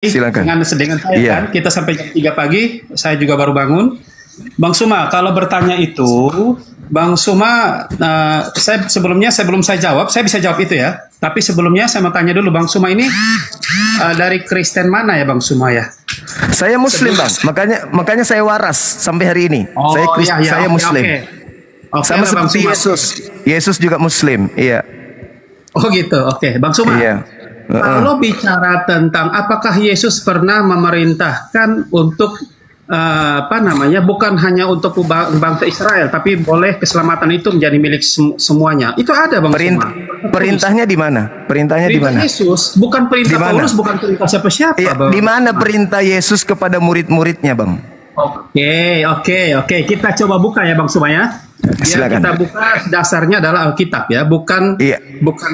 Silakan. Dengan saya Iya. kan, kita sampai jam 3 pagi, saya juga baru bangun. Bang Suma, kalau bertanya itu, Bang Suma, sebelum saya jawab, saya bisa jawab itu ya. Tapi sebelumnya saya mau tanya dulu, Bang Suma ini dari Kristen mana ya, Bang Suma ya? Saya Muslim, Bang. Makanya saya waras sampai hari ini. Oh, Saya oke, Muslim. oke. Oke Sama lah, Bang seperti Suma. Yesus. Yesus juga Muslim. Iya. Oh gitu, oke. Bang Suma, Iya. kalau bicara tentang apakah Yesus pernah memerintahkan untuk bukan hanya untuk bangsa Israel, tapi boleh keselamatan itu menjadi milik semuanya. Itu ada, Bang Suma. Perintahnya di mana? Perintahnya di Perintah mana? Yesus, bukan perintah Di mana? Paulus, bukan perintah siapa-siapa, Iya, Bang. di mana perintah Yesus kepada murid-muridnya, Bang? Oke. Kita coba buka ya, Bang Suma ya. Biar Silakan. kita buka, dasarnya adalah Alkitab ya, bukan Iya.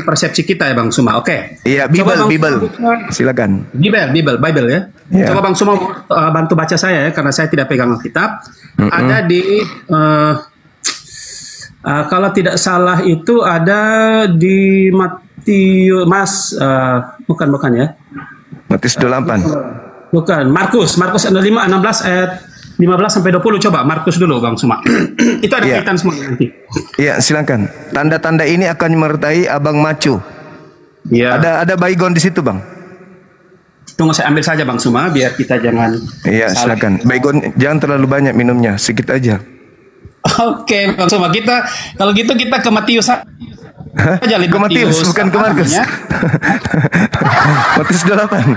persepsi kita ya, Bang Suma. Oke. Iya, Coba Bang Bible. Suma buka. Silakan. Bible ya. Iya. Coba Bang Suma bantu baca saya ya, karena saya tidak pegang Alkitab. Ada di kalau tidak salah itu ada di Matius, bukan ya. Matius 28. Bukan, Markus 16 ayat 15 sampai 20. Coba Markus dulu, Bang Suma. Itu ada Iya. kaitan semua nanti. Iya, silakan. Tanda-tanda ini akan menyertai Abang Macu. Iya. Ada baygon di situ, Bang. Tunggu saya ambil saja, Bang Suma, biar kita jangan Iya, salah. silakan. Baygon jangan terlalu banyak minumnya, sedikit aja. Oke, Bang Suma, kalau gitu kita ke Matius aja. Ke Matius, bukan ke Markus. Matius 28.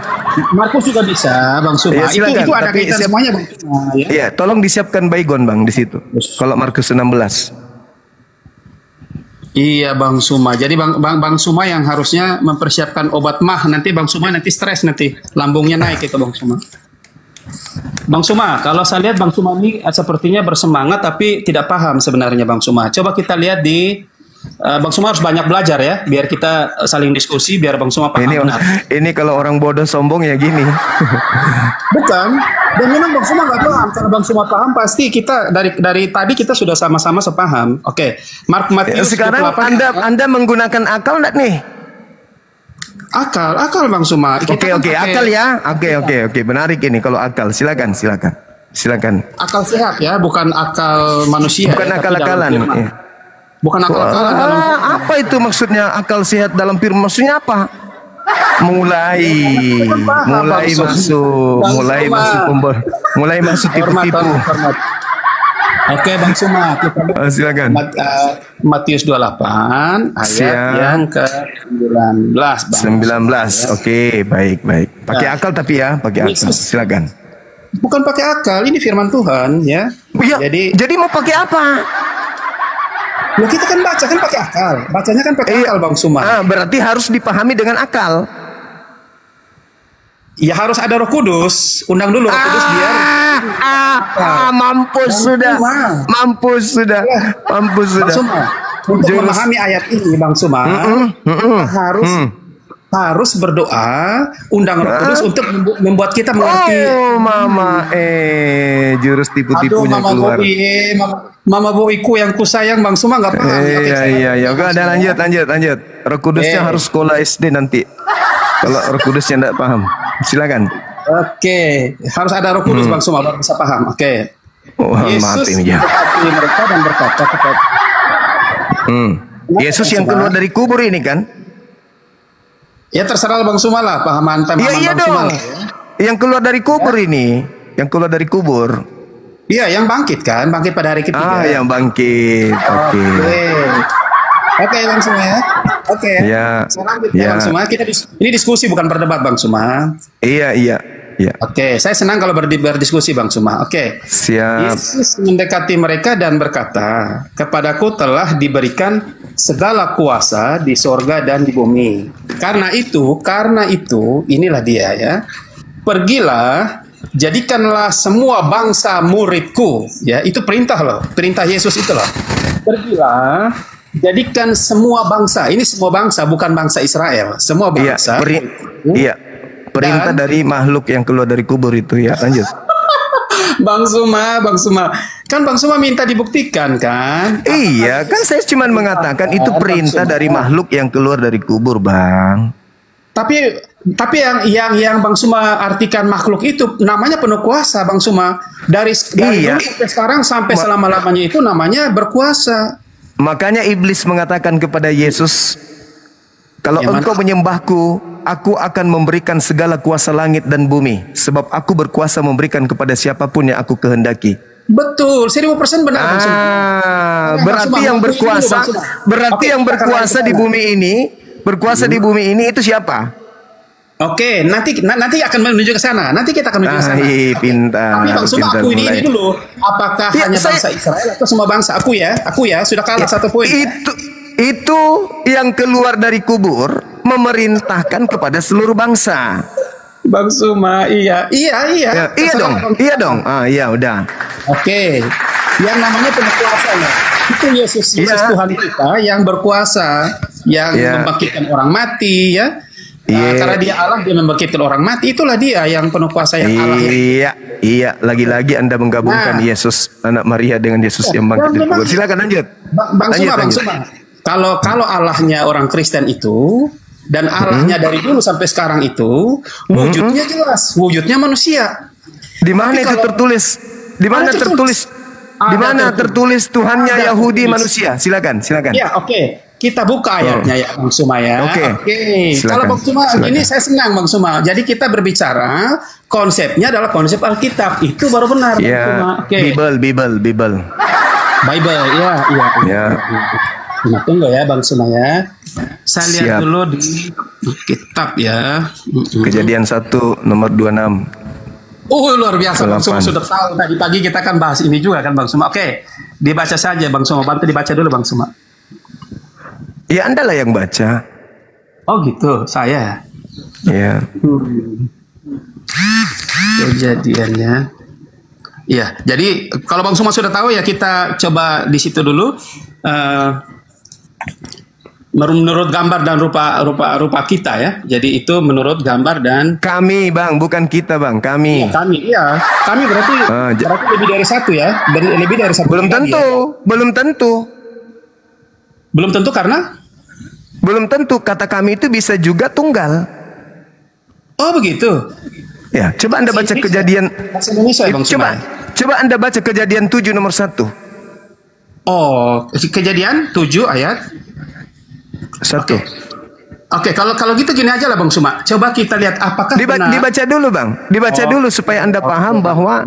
Markus juga bisa, Bang Suma. Iya, silakan, itu ada tapi kaitan semuanya, Bang Suma. Ya. Iya, tolong disiapkan baygon, Bang, di situ. Kalau Markus 16. Iya, Bang Suma. Jadi Bang Suma yang harusnya mempersiapkan obat mah. Nanti Bang Suma nanti stres, nanti lambungnya naik itu, Bang Suma. Bang Suma, kalau saya lihat Bang Suma ini sepertinya bersemangat tapi tidak paham sebenarnya, Bang Suma. Coba kita lihat di Bang Suma harus banyak belajar ya, biar kita saling diskusi, biar Bang Suma paham benar. Ini kalau orang bodoh sombong ya gini. Bukan, dan memang Bang Suma nggak paham. Kalau Bang Suma paham, pasti kita dari tadi kita sudah sama-sama sepaham. Oke, Matius Sekarang 28. Anda menggunakan akal enggak nih? Akal Bang Suma. Kita Oke, kan oke, pakai akal ya. Oke, menarik ini kalau akal. Silakan. akal sehat ya, bukan akal manusia. Bukan ya, tapi akal-akalan. dalam firman. Iya. Bukan akal-akalan dalam firman. Apa itu maksudnya akal sehat dalam firman? Maksudnya apa? Mulai masuk tipu-tipu. Hormat. Oke, Bang Suma, kita Silakan. Matius 28 ayat Siap. yang ke-19. Bang. 19. Oke, baik. Pakai akal tapi ya, pakai akal. Silakan. Bukan pakai akal, ini firman Tuhan ya. Iya, jadi mau pakai apa? Ya kita kan baca kan pakai akal. Bacanya kan pakai akal, Bang Suma. Berarti harus dipahami dengan akal. Ya harus ada Roh Kudus. Undang dulu Roh Kudus biar mampus sudah. Bang Suma, untuk memahami ayat ini, Bang Suma, harus berdoa, undang Roh Kudus untuk membuat kita mengerti. Oh, Mama, jurus tipu-tipunya keluar. Mama boiku yang kusayang, Bang Suma nggak paham. Iya. Oke, ada lanjut. Roh Kudusnya harus sekolah SD nanti. Kalau Roh Kudusnya enggak paham, silakan. Oke, harus ada Roh Kudus, Bang Suma baru bisa paham. Oke. Yesus mendekati mereka dan berkata kepada Yesus yang keluar dari kubur ini kan? Ya terserah Bang Suma lah, pahaman Iya Bang Suma dong. lah, ya. Yang keluar dari kubur ini, yang keluar dari kubur. Iya, yang bangkit kan, bangkit pada hari ketiga. Yang bangkit. Oke. Oke, Bang Suma ya. Oke. Ya. Selanjutnya Bang Suma, ini diskusi bukan berdebat, Bang Suma. Iya. Oke, saya senang kalau berdiskusi, Bang Suma. Oke. Siap. Yesus mendekati mereka dan berkata, "Kepadaku telah diberikan segala kuasa di sorga dan di bumi. Karena itu, inilah dia ya. Pergilah, jadikanlah semua bangsa muridku." Ya, itu perintah loh. Perintah Yesus itu loh. Pergilah, jadikan semua bangsa. Ini semua bangsa, bukan bangsa Israel. Semua bangsa. Iya. Perintah dari makhluk yang keluar dari kubur itu ya. Lanjut. Bang Suma. Kan Bang Suma minta dibuktikan kan? Iya, kan saya cuma mengatakan itu perintah dari makhluk yang keluar dari kubur, Bang. Tapi yang Bang Suma artikan makhluk itu namanya penuh kuasa, Bang Suma. Dari Iya. dulu sampai sekarang sampai selama-lamanya itu namanya berkuasa. Makanya iblis mengatakan kepada Yesus, kalau Yang engkau menyembahku, aku akan memberikan segala kuasa langit dan bumi, sebab aku berkuasa memberikan kepada siapapun yang aku kehendaki. Betul, 1000% benar Bang Suma. Berarti yang berkuasa, yang berkuasa di bumi ini, berkuasa di bumi ini itu siapa? Oke, nanti akan menuju ke sana. Nanti kita akan menuju ke sana. Pintar. Tapi Bang Suma, pintar aku ini mulai. dulu. Apakah Ya, hanya bangsa Israel atau semua bangsa? Aku ya sudah kalah satu poin. Itu yang keluar dari kubur memerintahkan kepada seluruh bangsa. Bang Suma, iya. Iya dong. Iya udah. Oke. Yang namanya penguasa ya. Itu Yesus Tuhan kita yang berkuasa, yang membangkitkan orang mati ya. Karena dia Allah, dia membangkitkan orang mati. Itulah dia yang penuh kuasa yang Allah. Iya. Lagi-lagi Anda menggabungkan Yesus anak Maria dengan Yesus yang bangkit dari kubur. Silakan lanjut. Bang Suma. Kalau Allahnya orang Kristen itu dan Allahnya dari dulu sampai sekarang itu wujudnya jelas, wujudnya manusia. Di mana itu tertulis? Di mana tertulis? Di mana tertulis Tuhannya Yahudi manusia? Silakan. Ya, oke. Kita buka ayatnya ya Bang Suma ya. Oke. Kalau Bang Suma ini saya senang Bang Suma. Jadi kita berbicara konsepnya adalah konsep Alkitab. Itu baru benar Bang Suma. Oke. Bible. Bible, iya. Nah, tunggu ya Bang Suma ya. Saya lihat dulu di kitab ya. Kejadian 1 nomor 26. Luar biasa Bang Suma sudah tahu. Tadi pagi kita kan bahas ini juga kan Bang Suma. Oke, dibaca saja Bang Suma. Bantu dibaca dulu Bang Suma. Ya Anda lah yang baca. Oh gitu, saya. Ya. Kejadiannya. Ya, jadi kalau Bang Suma sudah tahu ya kita coba di situ dulu. Menurut gambar dan rupa kita ya. Jadi itu menurut gambar dan kami Bang, bukan kita Bang, kami. Iya, kami berarti lebih dari satu ya. Lebih dari satu. Belum tentu. Belum tentu karena? Belum tentu, kata kami itu bisa juga tunggal. Oh begitu. Ya, coba Anda baca kejadian. Bahasa Indonesia ya Bang Suma. Coba Anda baca kejadian 7 nomor 1. Oh, kejadian 7 ayat 1. Oke, kalau gitu gini aja lah Bang Suma. Coba kita lihat apakah benar. Dibaca dulu Bang. Dibaca dulu supaya Anda paham bahwa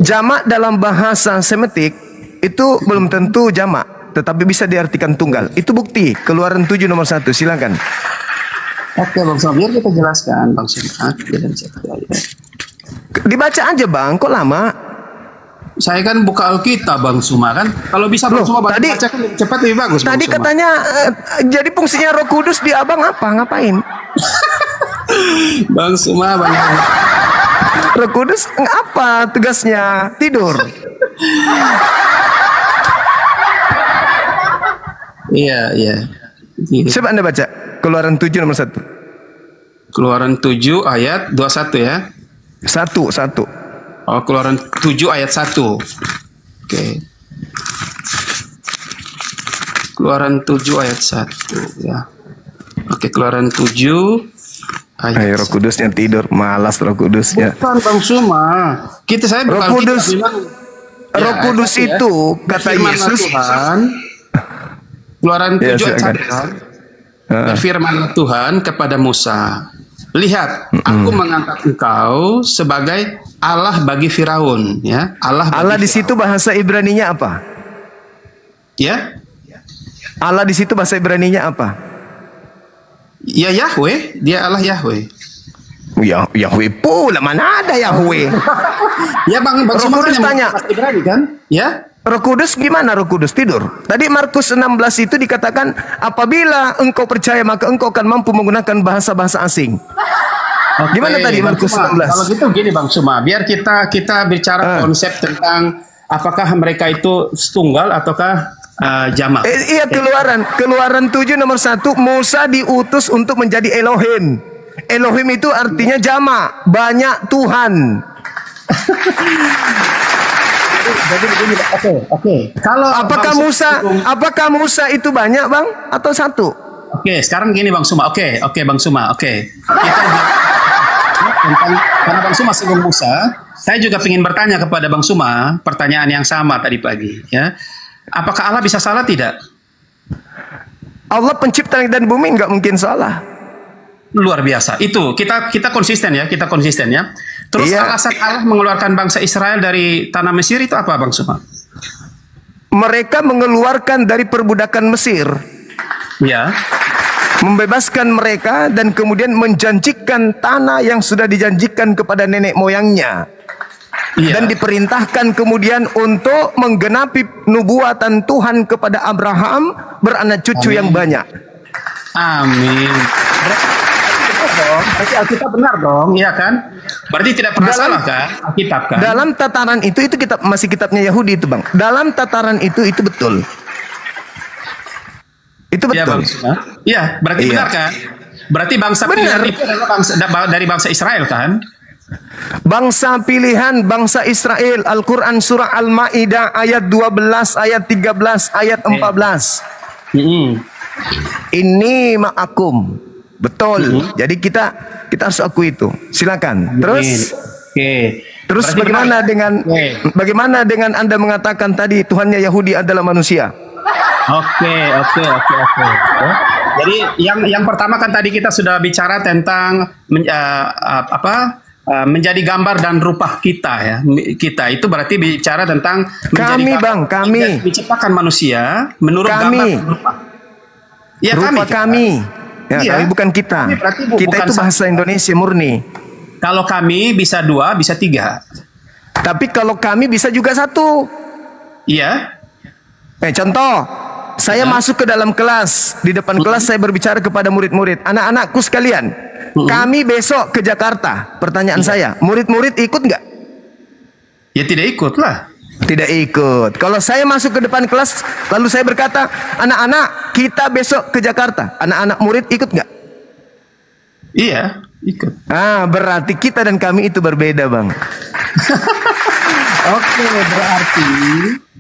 jamak dalam bahasa Semitik itu belum tentu jamak, tetapi bisa diartikan tunggal. Itu bukti. Keluaran 7 nomor 1. Silakan. Oke Bang Suma, biar kita jelaskan Bang Suma. Dibaca aja Bang, kok lama? Saya kan buka Alkitab Bang Suma kan. Kalau bisa Bang Suma baca kan cepat lebih bagus. Tadi Bang Suma. katanya jadi fungsinya Roh Kudus di Abang apa? Ngapain? Bang Suma, Roh Kudus apa tugasnya? Tidur. Iya. Coba Anda baca Keluaran 7 nomor 1. Keluaran 7 ayat 21 ya. 1. Oh, Keluaran 7 ayat 1. Oke. Keluaran 7 ayat 1 ya. Oke, Keluaran 7 ayat Roh Kudusnya tidur, malas Roh Kudusnya. Bukan Bang Suma. Saya Roh Kudus. Roh Kudus itu kata Yesus. Tuhan, Keluaran 7 ayat 1. Firman Tuhan kepada Musa, lihat, aku mengangkat engkau sebagai Allah bagi Firaun, ya. Allah di situ bahasa Ibraninya apa? Ya. Allah di situ bahasa Ibraninya apa? Ya Yahweh, dia Allah Yahweh. Yahweh pula, mana ada Yahweh? Ya Bang Roh Kudus tanya. Ibrani kan? Ya. Roh Kudus gimana? Roh Kudus tidur. Tadi Markus 16 itu dikatakan apabila engkau percaya maka engkau akan mampu menggunakan bahasa-bahasa asing. Gimana tadi Markus 16? Kalau gitu gini Bang Suma, biar kita bicara konsep tentang apakah mereka itu tunggal ataukah jamak. Iya, Keluaran 7 nomor 1, Musa diutus untuk menjadi Elohim. Elohim itu artinya jamak, banyak Tuhan. Jadi begini, oke. Kalau apakah Musa itu banyak Bang atau satu? Oke, sekarang gini Bang Suma. Oke, Bang Suma. Oke. Karena Bang Suma singgung Musa, saya juga ingin bertanya kepada Bang Suma pertanyaan yang sama tadi pagi. Ya, apakah Allah bisa salah tidak? Allah pencipta langit dan bumi nggak mungkin salah. Luar biasa. Itu kita konsisten ya, Terus Iya. alasan Allah mengeluarkan bangsa Israel dari tanah Mesir itu apa, Bang Suma? Mereka mengeluarkan dari perbudakan Mesir, Ya. membebaskan mereka dan kemudian menjanjikan tanah yang sudah dijanjikan kepada nenek moyangnya. Iya. Dan diperintahkan kemudian untuk menggenapi nubuatan Tuhan kepada Abraham beranak cucu yang banyak. Amin. Berarti Alkitab benar dong, iya kan? Berarti tidak pernah salah kan? Alkitab kan? Dalam tataran itu masih kitabnya Yahudi itu, Bang. Dalam tataran itu betul. Itu Iya, betul. Bang Suma. Iya, berarti Iya. benar kan? Berarti bangsa Benar. pilihan itu adalah dari bangsa Israel kan? Bangsa pilihan, bangsa Israel. Al-Quran surah Al-Ma'idah ayat 12, ayat 13, ayat 14. Ini ma'akum. Betul. Jadi kita harus akui itu. Silakan. Terus Oke. terus Berarti bagaimana dengan Anda mengatakan tadi Tuhannya Yahudi adalah manusia? Oke. Jadi yang pertama kan tadi kita sudah bicara tentang menjadi gambar dan rupa kita ya. Kita itu berarti bicara tentang Kami. diciptakan manusia menurut Kami. gambar dan rupa. Ya, Rupa kami. Ya, Iya. kami bukan kita. Kami berarti Kita bukan itu bahasa Indonesia murni. Kalau kami bisa 2, bisa 3. Tapi kalau kami bisa juga 1. Iya. Contoh, saya masuk ke dalam kelas. Di depan kelas saya berbicara kepada murid-murid. Anak-anakku sekalian, kami besok ke Jakarta. Pertanyaan saya, murid-murid ikut nggak? Ya tidak ikut lah. Tidak ikut. Kalau saya masuk ke depan kelas, lalu saya berkata, anak-anak, kita besok ke Jakarta. Anak-anak murid ikut nggak? Iya, ikut. Berarti kita dan kami itu berbeda, Bang. Oke,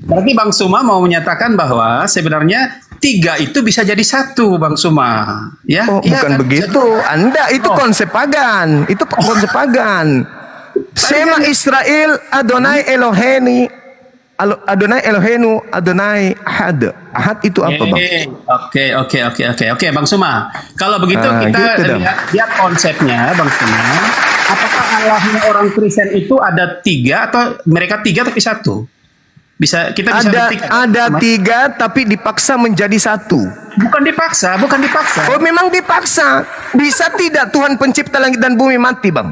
berarti Bang Suma mau menyatakan bahwa sebenarnya 3 itu bisa jadi 1, Bang Suma. Ya, Oh, iya bukan kan? begitu. Anda itu konsep pagan. Itu konsep pagan. Sema Israel Adonai Eloheni. Adonai Elohenu, Adonai Ahad. Ahad itu apa, Bang? Oke, Bang Suma. Kalau begitu kita gitu dong. lihat konsepnya, Bang Suma. Apakah Allahnya orang Kristen itu ada 3 atau mereka 3 tapi 1? Kita bisa buktikan. Ada 3 tapi dipaksa menjadi 1. Bukan dipaksa. Oh, memang dipaksa. Bisa tidak Tuhan pencipta langit dan bumi mati, Bang?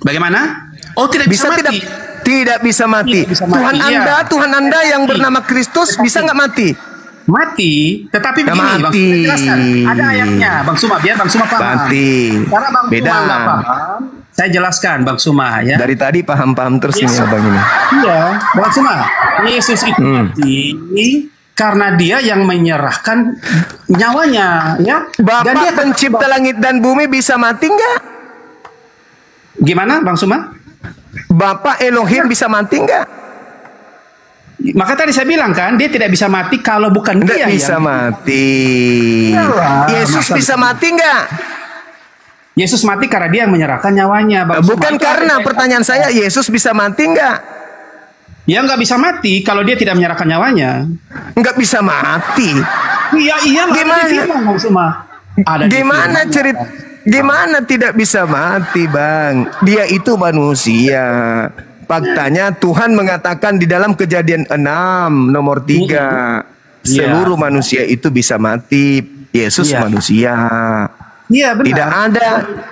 Bagaimana? Oh, tidak bisa mati. Tidak bisa mati. Tidak bisa mati, Tuhan Anda yang bernama Kristus bisa nggak mati? Mati, tetapi Ya, begini, Bang, mati. saya jelaskan. Ada ayatnya, Bang Suma, biar Bang Suma paham. Mati. Karena Bang Beda. Suma nggak paham, saya jelaskan, Bang Suma ya. Dari tadi paham-paham terus ini Abang ini. Iya, Bang Suma. Yesus itu mati karena dia yang menyerahkan nyawanya, ya. Dan dia Bapak pencipta langit dan bumi bisa mati nggak? Gimana, Bang Suma? Bapak Elohim bisa mati nggak? Maka tadi saya bilang kan, dia tidak bisa mati kalau bukan Nggak dia bisa yang mati. Iyalah, Yesus masa bisa mati nggak? Yesus mati karena dia yang menyerahkan nyawanya, Bang Suma. Bukan Itu karena artinya- pertanyaan saya Yesus bisa mati nggak? Ya nggak bisa mati kalau dia tidak menyerahkan nyawanya. Nggak bisa mati. Iya, Gimana? ada di firman, Bang Suma. Ada di Gimana firman. cerita? Gimana tidak bisa mati, Bang? Dia itu manusia. Faktanya Tuhan mengatakan di dalam Kejadian 6 nomor 3, seluruh manusia itu bisa mati. Yesus Iya. manusia. Iya, benar.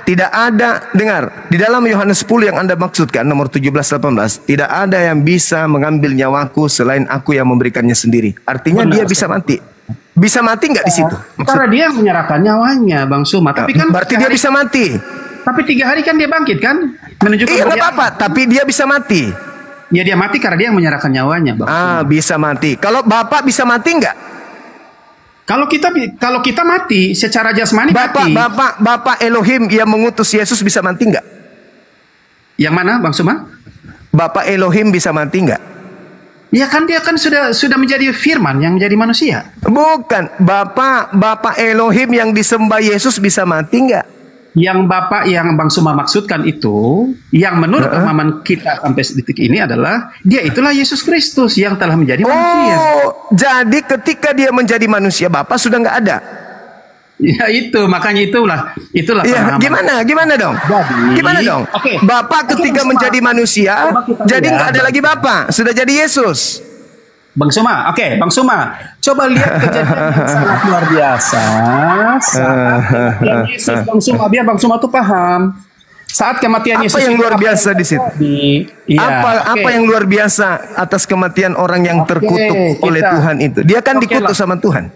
Tidak ada, dengar, di dalam Yohanes 10 yang Anda maksudkan nomor 17-18, tidak ada yang bisa mengambil nyawaku selain aku yang memberikannya sendiri. Artinya Benar, dia bisa mati. Bisa mati nggak di situ? Karena dia yang menyerahkan nyawanya, Bang Suma. Tapi kan Berarti dia bisa mati. Tapi 3 hari kan dia bangkit kan? Menunjukkan Iya, bahwa nggak apa-apa, tapi dia bisa mati. Ya dia mati karena dia yang menyerahkan nyawanya, Bang. Bisa mati. Kalau Bapak bisa mati nggak? Kalau kita mati secara jasmani mati. Bapak Elohim yang mengutus Yesus bisa mati nggak? Yang mana, Bang Suma? Bapak Elohim bisa mati nggak? Ya kan dia kan sudah menjadi firman yang menjadi manusia. Bukan, Bapak Elohim yang disembah Yesus bisa mati nggak? Yang Bapak yang Bang Suma maksudkan itu, yang menurut pemahaman kita sampai detik ini adalah dia itulah Yesus Kristus yang telah menjadi manusia. Oh, jadi ketika dia menjadi manusia, Bapak sudah nggak ada. Ya itu, makanya itulah Ya, gimana dong? Gimana dong? Oke. Bapak ketika menjadi manusia, jadi nggak ada lagi Bapak, sudah jadi Yesus. Bang Suma, oke, Bang Suma, coba lihat kejadian yang sangat luar biasa. Saat Yesus, Bang Suma, biar Bang Suma tuh paham. Saat kematian Yesus, apa yang luar biasa di situ? Ya, apa yang luar biasa atas kematian orang yang terkutuk oleh Tuhan itu? Dia kan dikutuk sama Tuhan.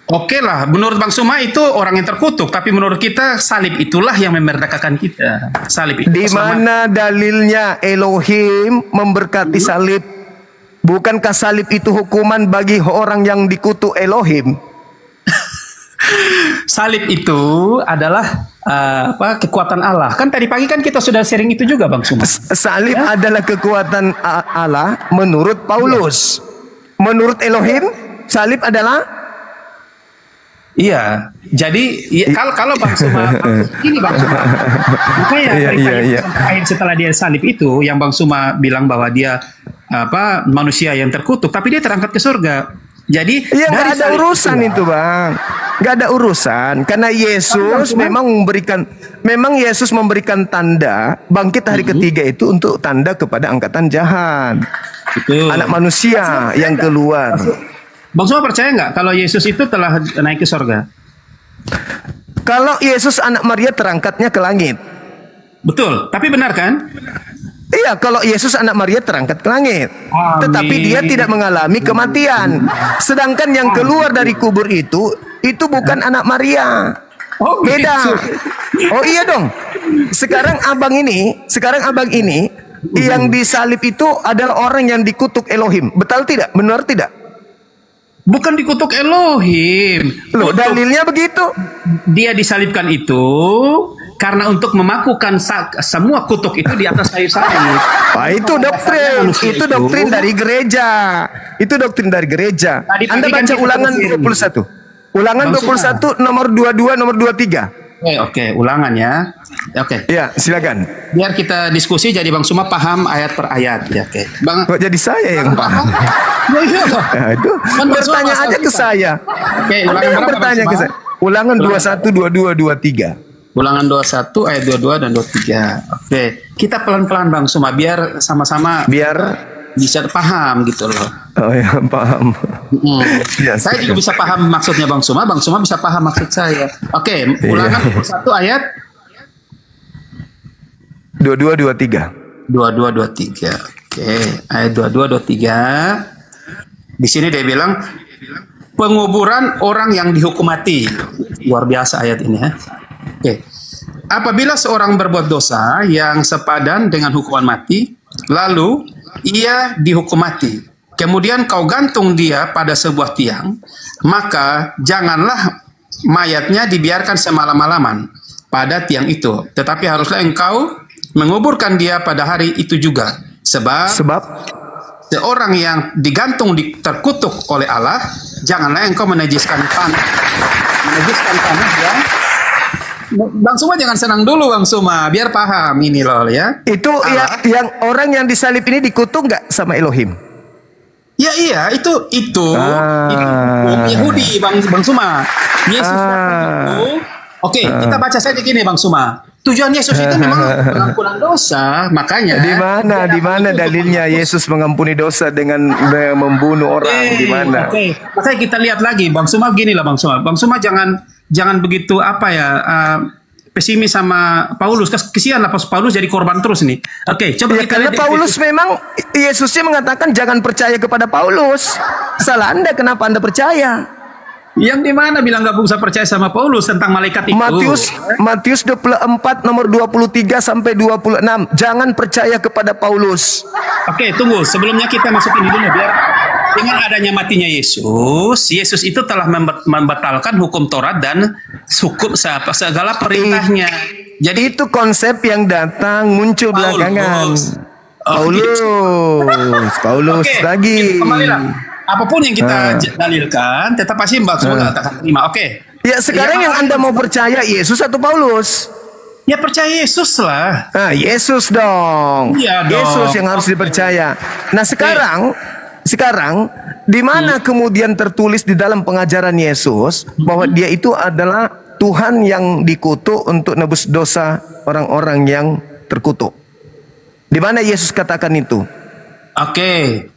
Oke lah, menurut Bang Suma itu orang yang terkutuk, tapi menurut kita salib itulah yang memerdekakan kita. Salib itu. Di mana dalilnya Elohim memberkati salib? Bukankah salib itu hukuman bagi orang yang dikutuk Elohim? Salib itu adalah kekuatan Allah. Kan tadi pagi kan kita sudah sharing itu juga, Bang Suma. Salib adalah kekuatan Allah menurut Paulus. Menurut Elohim, salib adalah iya, jadi kalau Bang Suma ini Bang Suma, makanya setelah dia salib itu, yang Bang Suma bilang bahwa dia manusia yang terkutuk, tapi dia terangkat ke surga. Jadi nggak ada urusan itu, Bang, nggak ada urusan, karena Yesus memang Yesus memberikan tanda bangkit hari ketiga itu untuk tanda kepada angkatan jahat, anak manusia yang keluar. Bang Suma percaya nggak kalau Yesus itu telah naik ke surga? Kalau Yesus anak Maria terangkatnya ke langit. Betul, tapi benar kan? Iya, kalau Yesus anak Maria terangkat ke langit. Amin. Tetapi dia tidak mengalami kematian. Sedangkan yang keluar dari kubur itu bukan anak Maria. Oh, beda. Gitu. Oh iya dong. Sekarang abang ini yang disalib itu adalah orang yang dikutuk Elohim. Betul tidak? Benar tidak? Bukan dikutuk Elohim. Loh, dalilnya begitu. Dia disalibkan itu karena untuk memakukan semua kutuk itu di atas kayu salib. Itu doktrin. Itu doktrin dari gereja. Itu doktrin dari gereja. Anda baca Ulangan 21. Ulangan 21 nomor 22 nomor 23. Oke, Ulangan ya. Oke. Ya, silakan. Biar kita diskusi jadi Bang Suma paham ayat per ayat ya, oke. Bang, kok jadi saya yang paham? Ya, itu bertanya aja ke saya. Oke, Ulangan yang bertanya ke saya. Ulangan 21 22 23. Ulangan 21 ayat 22 dan 23. Oke, kita pelan-pelan Bang Suma biar sama-sama bisa paham gitu loh. Oh ya, paham. Ya, saya juga bisa paham maksudnya Bang Suma bisa paham maksud saya. Oke, Ulangan 21 ayat 22 23. 22 23. Oke, ayat 22 23. Di sini dia bilang penguburan orang yang dihukum mati. Luar biasa ayat ini ya. Oke. Apabila seorang berbuat dosa yang sepadan dengan hukuman mati, lalu ia dihukum mati. Kemudian kau gantung dia pada sebuah tiang, maka janganlah mayatnya dibiarkan semalam-malaman pada tiang itu, tetapi haruslah engkau menguburkan dia pada hari itu juga. Sebab seorang yang digantung terkutuk oleh Allah, janganlah engkau menajiskan tanah. Menajiskan tanah ya. Bang Suma jangan senang dulu Bang Suma, biar paham ini loh ya. Itu yang orang yang disalib ini dikutuk nggak sama Elohim? Ya iya, itu Yahudi Bang Suma. Yesus itu. Oke, kita baca saja gini Bang Suma. Tujuan Yesus itu memang pengampunan dosa, makanya. Di mana dalilnya Yesus mengampuni dosa dengan membunuh orang? Di mana? Oke, makanya kita lihat lagi Bang Suma gini lah Bang Suma. Bang Suma jangan begitu pesimis sama Paulus. Kesian lah Paulus jadi korban terus nih. Oke, coba kita lihat. Karena Paulus memang Yesusnya mengatakan jangan percaya kepada Paulus. Salah Anda, kenapa Anda percaya? Yang di mana bilang gak bisa percaya sama Paulus tentang malaikat itu? Matius 24 nomor 23 sampai 26. Jangan percaya kepada Paulus. Oke, tunggu. Sebelumnya kita masuk ini dulu biar dengan adanya matinya Yesus itu telah membatalkan hukum Taurat dan hukum segala perintahnya. Jadi itu konsep yang datang muncul belakangan. Paulus Oke, lagi. kembalilah. Apapun yang kita dalilkan, tetap pasti Mbak semua tak akan terima. Oke. Ya sekarang yang Anda mau percaya Yesus atau Paulus? Ya percaya Yesus lah. Yesus dong. Iya dong. Yesus yang harus dipercaya. Nah sekarang di mana kemudian tertulis di dalam pengajaran Yesus bahwa dia itu adalah Tuhan yang dikutuk untuk nebus dosa orang-orang yang terkutuk? Di mana Yesus katakan itu? Oke.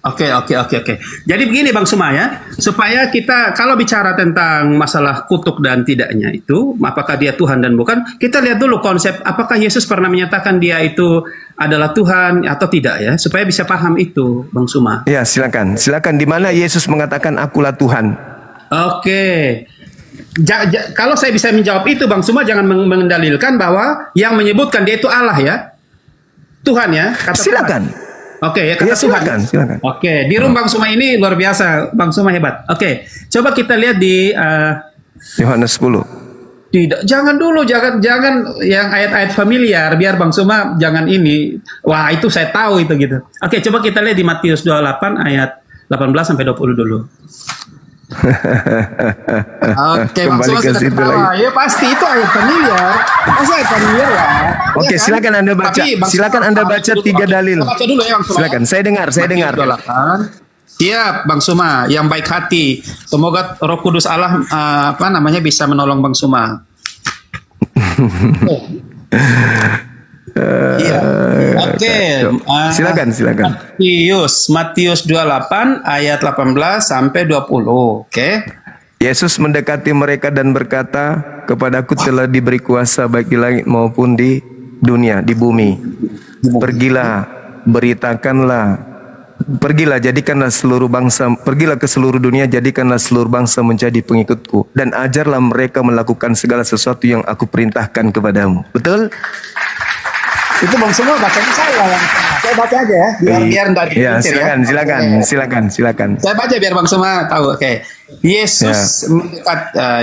Jadi begini Bang Suma ya, supaya kita kalau bicara tentang masalah kutuk dan tidaknya itu, apakah dia Tuhan dan bukan, kita lihat dulu konsep apakah Yesus pernah menyatakan dia itu adalah Tuhan atau tidak ya, supaya bisa paham itu Bang Suma. Ya silakan. Di mana Yesus mengatakan akulah Tuhan? Oke. Kalau saya bisa menjawab itu Bang Suma, jangan mengendalilkan bahwa yang menyebutkan dia itu Allah ya, Tuhan ya, kata silakan. Tuhan. Oke, ya kata Tuhan. Silakan. Oke, di room Bang Suma ini luar biasa. Bang Suma hebat. Oke, coba kita lihat di Yohanes 10. Tidak, jangan dulu, jangan yang ayat-ayat familiar, biar Bang Suma jangan ini. Wah, itu saya tahu itu gitu. Oke, coba kita lihat di Matius 28 ayat 18 sampai 20 dulu. Oke, Bang Suma sudah ketawa. Ya pasti itu ayat familiar. Pasti ayat familiar lah. Oke, ya, silakan Anda baca. Silakan Anda baca 3 dalil. Baca dulu ya Bang Suma. Silakan, saya dengar. Siap Bang Suma, yang baik hati. Semoga Roh Kudus Allah bisa menolong Bang Suma. Iya. Oke. Silakan. Matius 28 ayat 18 sampai 20. Oke. Yesus mendekati mereka dan berkata, "Kepadaku telah diberi kuasa baik di langit maupun di dunia, di bumi. Pergilah, jadikanlah seluruh bangsa, pergilah ke seluruh dunia, jadikanlah seluruh bangsa menjadi pengikutku, dan ajarlah mereka melakukan segala sesuatu yang aku perintahkan kepadamu." Betul? Itu Bang Semua bacanya salah. Saya baca aja ya, biar enggak dipencet ya. Silakan. Saya baca biar Bang Semua tahu. Oke.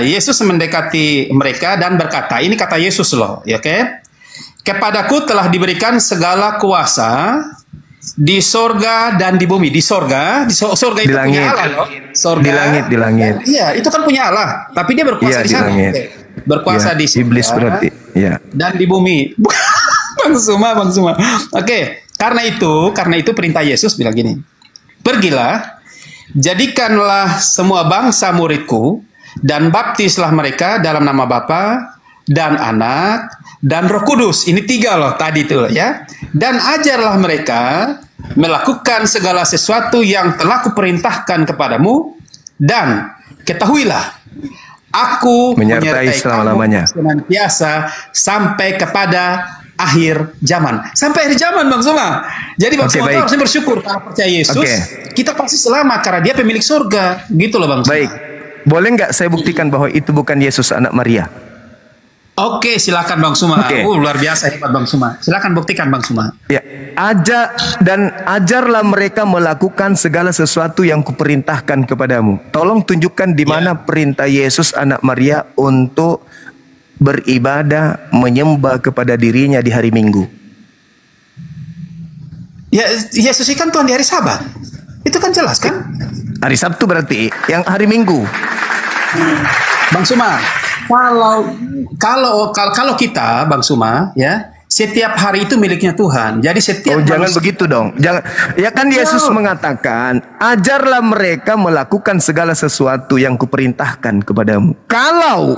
Yesus mendekati mereka dan berkata, ini kata Yesus loh, ya oke. "Kepadaku telah diberikan segala kuasa di sorga dan di bumi." Di sorga itu punya Allah loh. Sorga, di langit. Iya, itu kan punya Allah, tapi dia berkuasa di sana. Berkuasa di sorga, iblis berarti. Ya. Dan di bumi. Bang Suma. Oke, karena itu perintah Yesus bilang gini. "Pergilah, jadikanlah semua bangsa muridku dan baptislah mereka dalam nama Bapa dan Anak dan Roh Kudus." Ini 3 loh tadi tuh ya. "Dan ajarlah mereka melakukan segala sesuatu yang telah kuperintahkan kepadamu, dan ketahuilah aku menyertai selama-lamanya senantiasa sampai kepada akhir zaman." Sampai akhir zaman Bang Suma. Jadi Bang Suma harusnya bersyukur kalau percaya Yesus. Kita pasti selamat karena dia pemilik surga. Gitu loh Bang Suma. Baik. Boleh nggak saya buktikan bahwa itu bukan Yesus anak Maria? Oke, silakan Bang Suma. Luar biasa hebat Bang Suma. Silakan buktikan Bang Suma. Ya, ajarlah mereka melakukan segala sesuatu yang kuperintahkan kepadamu. Tolong tunjukkan di mana perintah Yesus anak Maria untuk beribadah, menyembah kepada dirinya di hari Minggu. Ya, Yesus kan Tuhan di hari Sabat. Itu kan jelas kan? Hari Sabtu berarti, yang hari Minggu. Bang Suma, kalau kita Bang Suma ya, setiap hari itu miliknya Tuhan. Jadi setiap jangan begitu dong. Jangan. Ya kan Yesus mengatakan, "Ajarlah mereka melakukan segala sesuatu yang kuperintahkan kepadamu." Kalau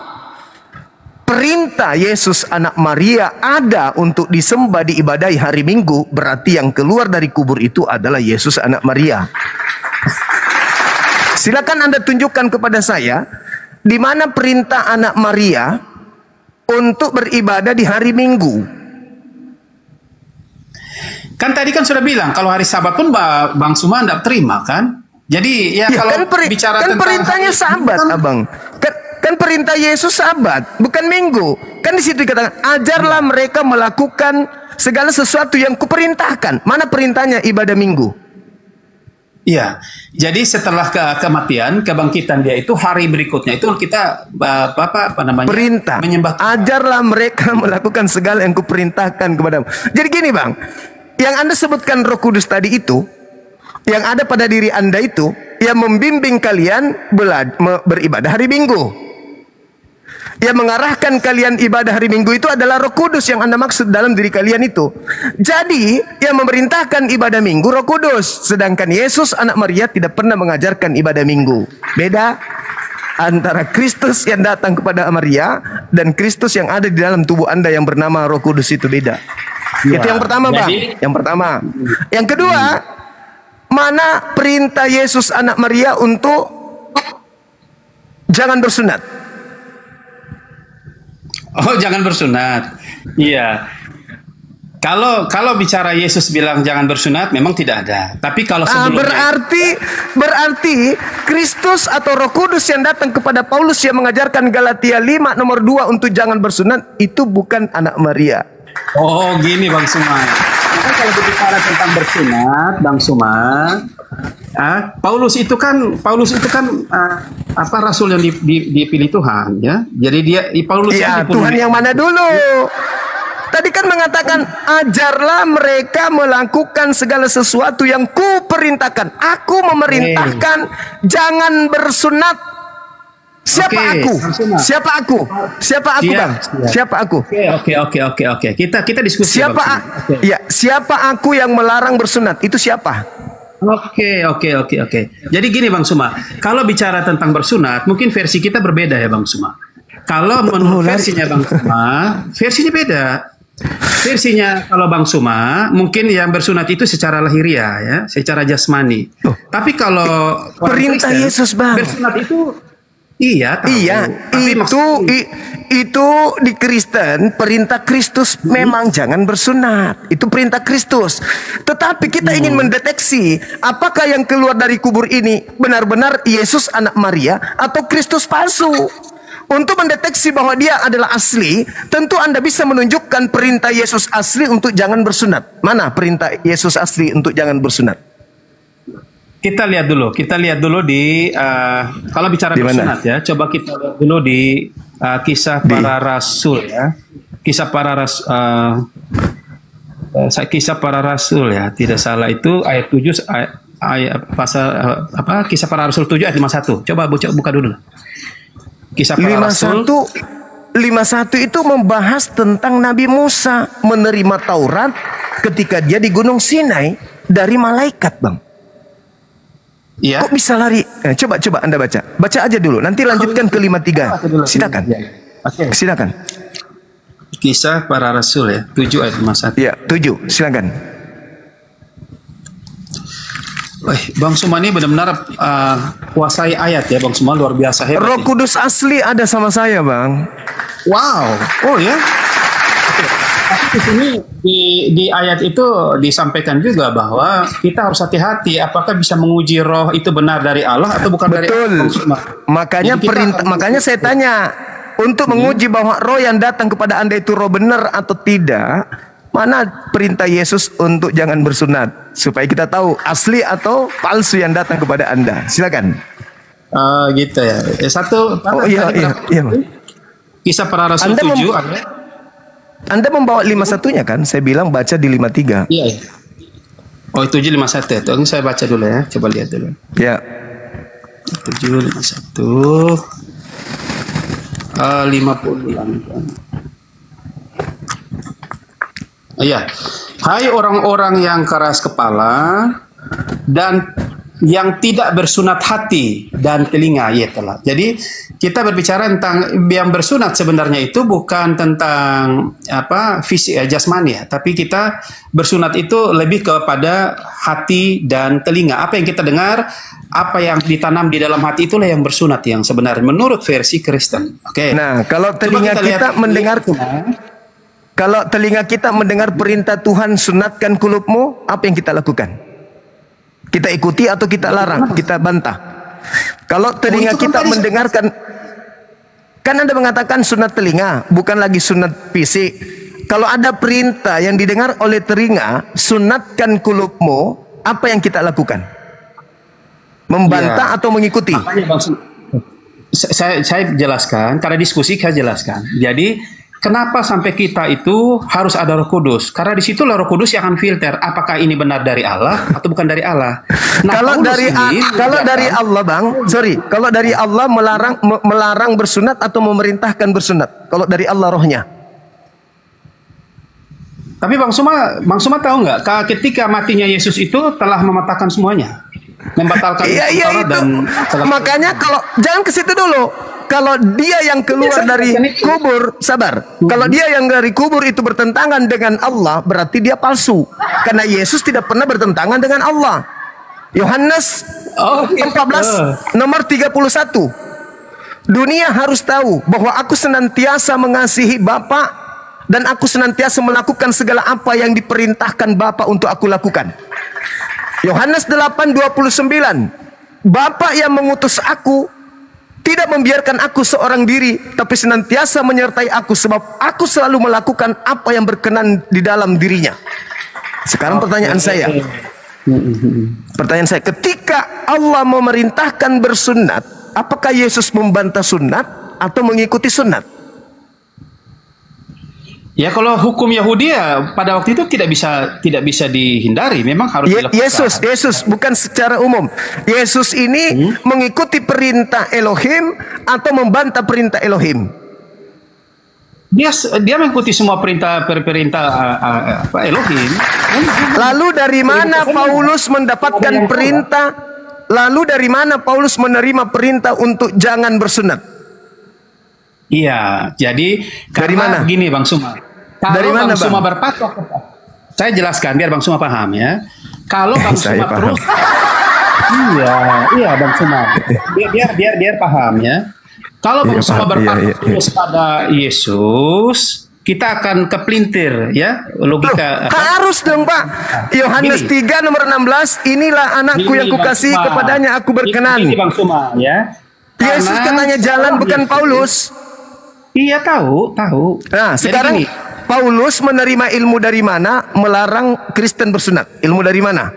perintah Yesus anak Maria ada untuk disembah diibadahi hari Minggu, berarti yang keluar dari kubur itu adalah Yesus anak Maria. Silakan Anda tunjukkan kepada saya di mana perintah anak Maria untuk beribadah di hari Minggu. Kan tadi kan sudah bilang kalau hari Sabat pun Bang Suma tidak terima kan? Jadi kalau bicara tentang perintahnya Sabat, Abang. Kan perintah Yesus Sabat, bukan Minggu. Kan di situ dikatakan, "Ajarlah mereka melakukan segala sesuatu yang kuperintahkan." Mana perintahnya ibadah Minggu? Iya. Jadi setelah kematian, kebangkitan dia itu hari berikutnya itu kita perintah. Menyembah. Ajarlah mereka melakukan segala yang kuperintahkan kepadamu. Jadi gini, Bang. Yang Anda sebutkan Roh Kudus tadi itu, yang ada pada diri Anda itu, yang membimbing kalian beribadah hari Minggu. Yang mengarahkan kalian ibadah hari Minggu itu adalah Roh Kudus yang Anda maksud dalam diri kalian itu. Jadi, yang memerintahkan ibadah Minggu Roh Kudus. Sedangkan Yesus anak Maria tidak pernah mengajarkan ibadah Minggu. Beda antara Kristus yang datang kepada Maria dan Kristus yang ada di dalam tubuh Anda yang bernama Roh Kudus itu beda. Ya, itu yang pertama, Bang. Yang pertama. Yang kedua, mana perintah Yesus anak Maria untuk jangan bersunat? Oh, jangan bersunat. Iya. Kalau bicara Yesus bilang jangan bersunat, memang tidak ada. Tapi kalau sebelumnya berarti Kristus atau Roh Kudus yang datang kepada Paulus yang mengajarkan Galatia 5 nomor 2 untuk jangan bersunat itu bukan anak Maria. Oh, gini Bang Suma. Kalau berbicara tentang bersunat, Bang Suma, Paulus itu kan rasul yang dipilih Tuhan, ya. Jadi Paulus ya, Tuhan yang mana dulu? Tadi kan mengatakan ajarlah mereka melakukan segala sesuatu yang kuperintahkan. Aku memerintahkan jangan bersunat. Siapa aku? Siapa aku? Siapa aku, Bang? Siapa aku? Oke. Kita diskusi. Siapa aku yang melarang bersunat? Itu siapa? Oke. Jadi gini Bang Suma, kalau bicara tentang bersunat, mungkin versi kita berbeda ya Bang Suma. Kalau menurut versinya Bang Suma, versinya beda. Versinya kalau Bang Suma, mungkin yang bersunat itu secara lahiriah ya, secara jasmani. Tapi kalau perintah Kristen, Yesus, Bang, bersunat itu iya, itu di Kristen perintah Kristus memang jangan bersunat. Itu perintah Kristus. Tetapi kita ingin mendeteksi apakah yang keluar dari kubur ini benar-benar Yesus anak Maria atau Kristus palsu. Untuk mendeteksi bahwa dia adalah asli, tentu Anda bisa menunjukkan perintah Yesus asli untuk jangan bersunat. Mana perintah Yesus asli untuk jangan bersunat? Kita lihat dulu di kalau bicara bersunat ya, coba kita lihat dulu di kisah para rasul ya. Kisah para rasul ya, tidak salah itu ayat 7 ayat pasal kisah para rasul 7 ayat 51. Coba buka dulu. Kisah para rasul 51 itu membahas tentang Nabi Musa menerima Taurat ketika dia di Gunung Sinai dari malaikat, Bang. Ya. Kok bisa lari? Coba Anda baca. Baca aja dulu. Nanti lanjutkan ke 53. Silakan. Silakan. Kisah para Rasul ya, 7 ayat 51. Ya, 7. Silakan. Bang Suma ini benar-benar kuasai ayat ya, Bang Suma, luar biasa hebat. Roh Kudus asli ada sama saya, Bang. Wow. Oh ya. Tapi di sini di ayat itu disampaikan juga bahwa kita harus hati-hati apakah bisa menguji roh itu benar dari Allah atau bukan. Betul. Dari Allah. Makanya saya tanya untuk menguji bahwa roh yang datang kepada Anda itu roh benar atau tidak. Mana perintah Yesus untuk jangan bersunat supaya kita tahu asli atau palsu yang datang kepada Anda. Silakan. Gitu ya. Iya. Kisah para Rasul 7 Anda membawa 51-nya kan? Saya bilang baca di 53. Iya. Oh, 751. Ini saya baca dulu ya. Coba lihat dulu. Ya. 751. 50. Iya. Hai orang-orang yang keras kepala dan yang tidak bersunat hati dan telinga, ya telah. Jadi kita berbicara tentang yang bersunat sebenarnya itu bukan tentang fisik jasmani ya, tapi kita bersunat itu lebih kepada hati dan telinga. Apa yang kita dengar, apa yang ditanam di dalam hati itulah yang bersunat yang sebenarnya menurut versi Kristen. Oke. Nah, kalau telinga kita mendengar kalau telinga kita mendengar perintah Tuhan sunatkan kulupmu, apa yang kita lakukan? Kita ikuti atau kita larang, kita bantah. Kalau telinga kita mendengarkan, kan Anda mengatakan sunat telinga, bukan lagi sunat fisik. Kalau ada perintah yang didengar oleh telinga, sunatkan kulupmu, apa yang kita lakukan? Membantah atau mengikuti? Makanya Bang, saya jelaskan, karena diskusi saya jelaskan. Jadi kenapa sampai kita itu harus ada Roh Kudus? Karena di situlah Roh Kudus yang akan filter apakah ini benar dari Allah atau bukan dari Allah. Nah, kalau dari Allah, Bang, kalau dari Allah melarang bersunat atau memerintahkan bersunat. Kalau dari Allah rohnya. Tapi Bang Suma tahu nggak? Ketika matinya Yesus itu telah mematahkan semuanya, membatalkan Taurat dan makanya kalau jangan ke situ dulu. Kalau dia yang keluar dari kubur, sabar. Kalau dia yang dari kubur itu bertentangan dengan Allah, berarti dia palsu. Karena Yesus tidak pernah bertentangan dengan Allah. Yohanes 14 nomor 31. Dunia harus tahu bahwa aku senantiasa mengasihi Bapa dan aku senantiasa melakukan segala apa yang diperintahkan Bapa untuk aku lakukan. Yohanes 8:29. Bapa yang mengutus aku tidak membiarkan aku seorang diri, tapi senantiasa menyertai aku sebab aku selalu melakukan apa yang berkenan di dalam dirinya. Sekarang pertanyaan saya, ketika Allah memerintahkan bersunat, apakah Yesus membantah sunat atau mengikuti sunat? Ya kalau hukum Yahudi ya pada waktu itu tidak bisa dihindari, memang harus dilakukan. Yesus bukan secara umum. Yesus ini mengikuti perintah Elohim atau membantah perintah Elohim? Dia mengikuti semua perintah Elohim. Lalu dari mana Paulus mendapatkan perintah? Lalu dari mana Paulus menerima perintah untuk jangan bersunat? Iya, jadi dari mana? Begini Bang Suma. Kalau dari mana, Bang Suma berpatok, saya jelaskan biar Bang Suma paham ya. Kalau Bang Suma terus, iya Bang Suma, biar paham ya. Kalau Bang Suma berpatok terus pada Yesus, kita akan kepelintir ya logika. Harus dong Pak. Yohanes 3 nomor 16, inilah anakku yang kukasihi, kepadanya aku berkenan. Ini Bang Suma ya. Yesus katanya jalan bukan Paulus. Iya tahu. Nah sekarang gini, Paulus menerima ilmu dari mana melarang Kristen bersunat? Ilmu dari mana?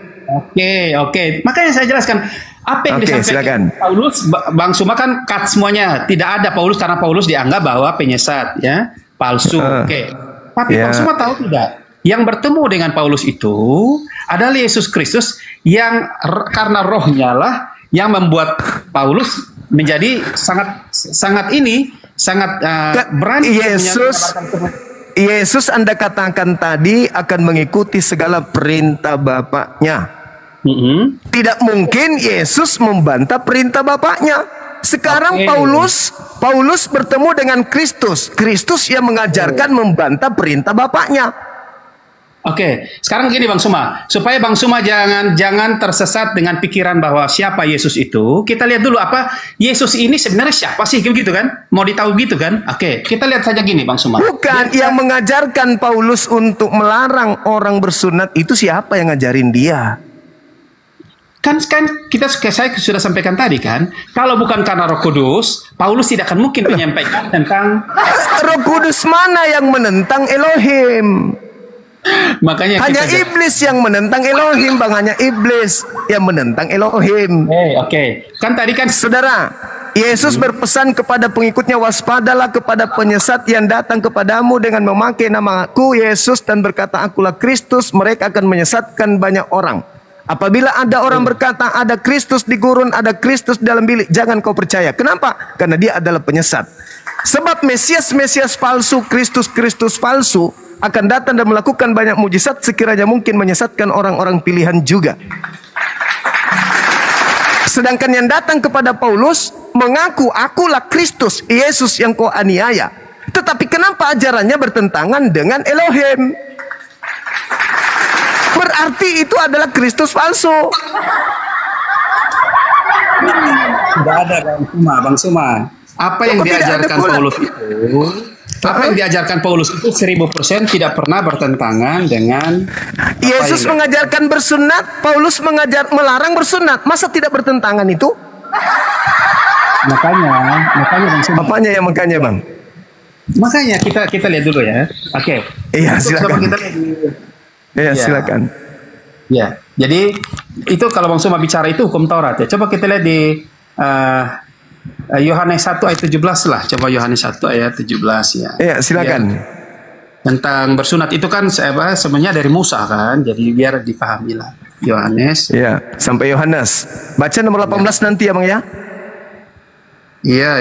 Oke. Makanya saya jelaskan apa yang disampaikan Paulus. Bang Suma kan cut semuanya. Tidak ada Paulus karena Paulus dianggap bahwa penyesat ya, palsu. Tapi Bang Suma tahu tidak? Yang bertemu dengan Paulus itu adalah Yesus Kristus yang karena rohnya lah yang membuat Paulus menjadi sangat berani. Yesus Anda katakan tadi akan mengikuti segala perintah Bapaknya. Tidak mungkin Yesus membantah perintah Bapaknya. Sekarang Paulus bertemu dengan Kristus yang mengajarkan membantah perintah Bapaknya. Sekarang gini Bang Suma, supaya Bang Suma jangan tersesat dengan pikiran bahwa siapa Yesus itu. Kita lihat dulu apa Yesus ini sebenarnya siapa sih, gitu kan? Mau ditahu gitu kan? Kita lihat saja gini Bang Suma. Bukan yang mengajarkan Paulus untuk melarang orang bersunat itu siapa yang ngajarin dia? Kan saya sudah sampaikan tadi kan, kalau bukan karena Roh Kudus, Paulus tidak akan mungkin menyampaikan tentang Roh Kudus mana yang menentang Elohim? Makanya hanya iblis yang menentang Elohim, Bang. Hanya iblis yang menentang Elohim. Kan tadi kan saudara, Yesus berpesan kepada pengikutnya, waspadalah kepada penyesat yang datang kepadamu dengan memakai namaku Yesus dan berkata akulah Kristus, mereka akan menyesatkan banyak orang. Apabila ada orang berkata ada Kristus di gurun, ada Kristus dalam bilik, jangan kau percaya. Kenapa? Karena dia adalah penyesat. Sebab Mesias palsu, Kristus palsu akan datang dan melakukan banyak mujizat sekiranya mungkin menyesatkan orang-orang pilihan juga. Sedangkan yang datang kepada Paulus mengaku akulah Kristus, Yesus yang kau aniaya. Tetapi kenapa ajarannya bertentangan dengan Elohim? Berarti itu adalah Kristus palsu. Tidak ada Bang Suma. Apa yang diajarkan Paulus itu? Apa yang diajarkan Paulus itu 1000% tidak pernah bertentangan dengan Yesus mengajarkan bersunat, Paulus melarang bersunat. Masa tidak bertentangan itu? Makanya Bang. Makanya Bang. Makanya kita lihat dulu ya. Iya, silakan. Silakan. Ya, jadi itu kalau Bang Suma bicara itu hukum Taurat ya. Coba kita lihat di Yohanes 1 ayat 17 lah. Coba Yohanes 1 ayat 17 ya. Iya, silakan. Ya, tentang bersunat itu kan sebenarnya dari Musa kan. Jadi biar dipahami lah. Yohanes. Iya, sampai Yohanes. Baca nomor 18 nanti ya, Bang ya. Iya.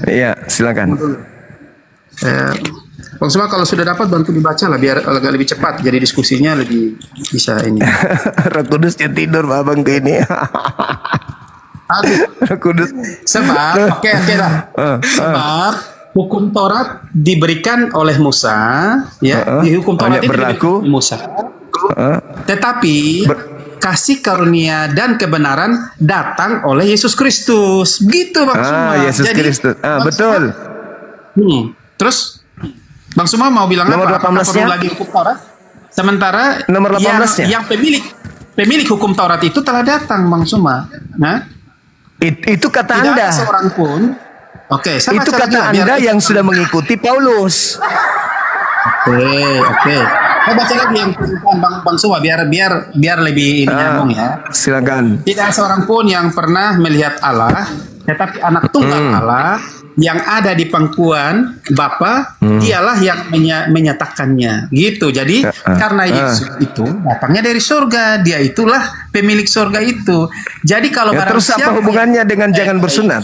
Iya, silakan. Bang Suma kalau sudah dapat bantu dibaca lah biar agak lebih cepat. Jadi diskusinya lebih bisa ini. Roh Kudusnya tidur Abang ke ini. Roh Kudus. Sebab, oke lah. Sebab hukum Taurat diberikan oleh Musa, ya. Di hukum Taurat itu berlaku Musa. Tetapi kasih karunia dan kebenaran datang oleh Yesus Kristus. Gitu Bang Suma. Yesus Kristus. Betul. Terus Bang Suma mau bilang nomor apa? 18-nya lagi hukum Taurat? Sementara nomor 18-nya yang pemilik hukum Taurat itu telah datang Bang Suma. Nah, itu kata tidak Anda. ada seorang pun. Oke, itu kata Anda yang sudah mengikuti Paulus. Oke. Saya baca lagi yang Bang Suma biar lebih ini nyambung ya. Silakan. Tidak seorang pun yang pernah melihat Allah, tetapi anak tunggal Allah yang ada di pangkuan Bapa, dialah yang menyatakannya. Gitu. Jadi karena Yesus itu datangnya dari surga, dia itulah pemilik surga itu. Jadi kalau terus apa hubungannya dengan jangan bersunat?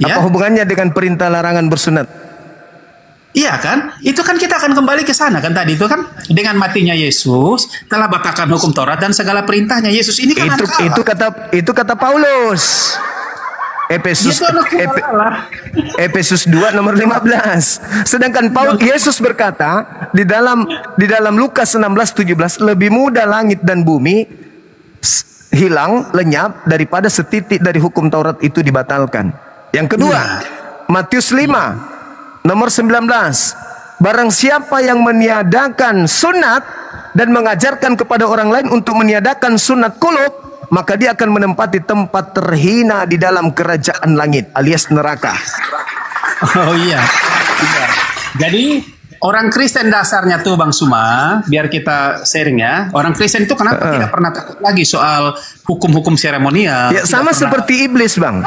Apa hubungannya dengan perintah larangan bersunat? Iya kan? Itu kan kita akan kembali ke sana kan tadi itu kan dengan matinya Yesus telah batalkan hukum Taurat dan segala perintahnya. Yesus ini kan itu kata Paulus. Efesus 2 nomor 15. Sedangkan Yesus berkata di dalam Lukas 16:17, lebih mudah langit dan bumi hilang lenyap daripada setitik dari hukum Taurat itu dibatalkan. Yang kedua, Matius 5 nomor 19. Barang siapa yang meniadakan sunat dan mengajarkan kepada orang lain untuk meniadakan sunat kulub, maka dia akan menempati tempat terhina di dalam kerajaan langit alias neraka. Oh iya. Jadi orang Kristen dasarnya tuh Bang Suma, biar kita sharing ya. Orang Kristen itu kenapa tidak pernah takut lagi soal hukum-hukum seremonial? Ya sama seperti iblis Bang.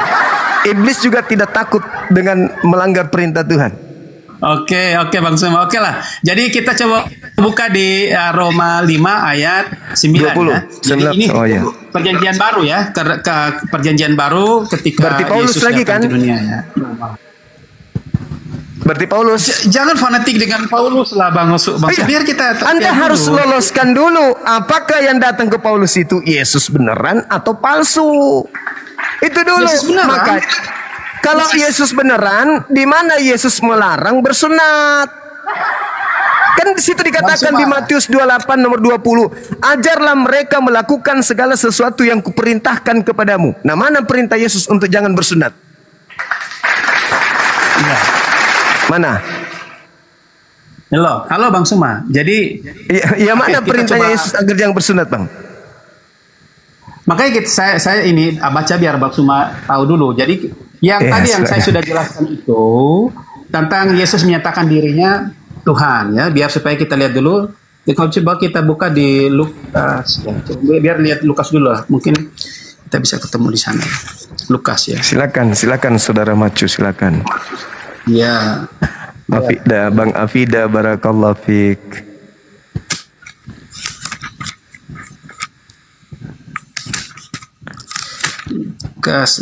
Iblis juga tidak takut dengan melanggar perintah Tuhan. Oke Bang Suma. Oke lah. Jadi kita coba buka di Roma 5 ayat 9 20. ya. Jadi ini perjanjian baru ya. Ke perjanjian baru ketika berarti Paulus Yesus lagi datang kan? ke dunia ya. Berarti Paulus. Jangan fanatik dengan Paulus lah Bang. Biar kita Anda harus loloskan dulu apakah yang datang ke Paulus itu Yesus beneran atau palsu. Itu dulu. Yesus beneran. Maka kalau Yesus beneran, di mana Yesus melarang bersunat? Kan di situ dikatakan di Matius 28 nomor 20, ajarlah mereka melakukan segala sesuatu yang kuperintahkan kepadamu. Nah, mana perintah Yesus untuk jangan bersunat? Iya. Mana? Halo Bang Suma. Jadi ya mana perintahnya Yesus agar jangan bersunat, Bang? Makanya saya ini baca biar Bang Suma tahu dulu. Jadi yang tadi yang saya sudah jelaskan itu tentang Yesus menyatakan dirinya Tuhan ya, biar supaya kita lihat dulu. Coba kita buka di Lukas ya. Biar lihat Lukas dulu lah. Mungkin kita bisa ketemu di sana. Lukas ya. Silakan Saudara Macu, silakan. Ya. Bang Afida, barakallahu fiik. Lekas.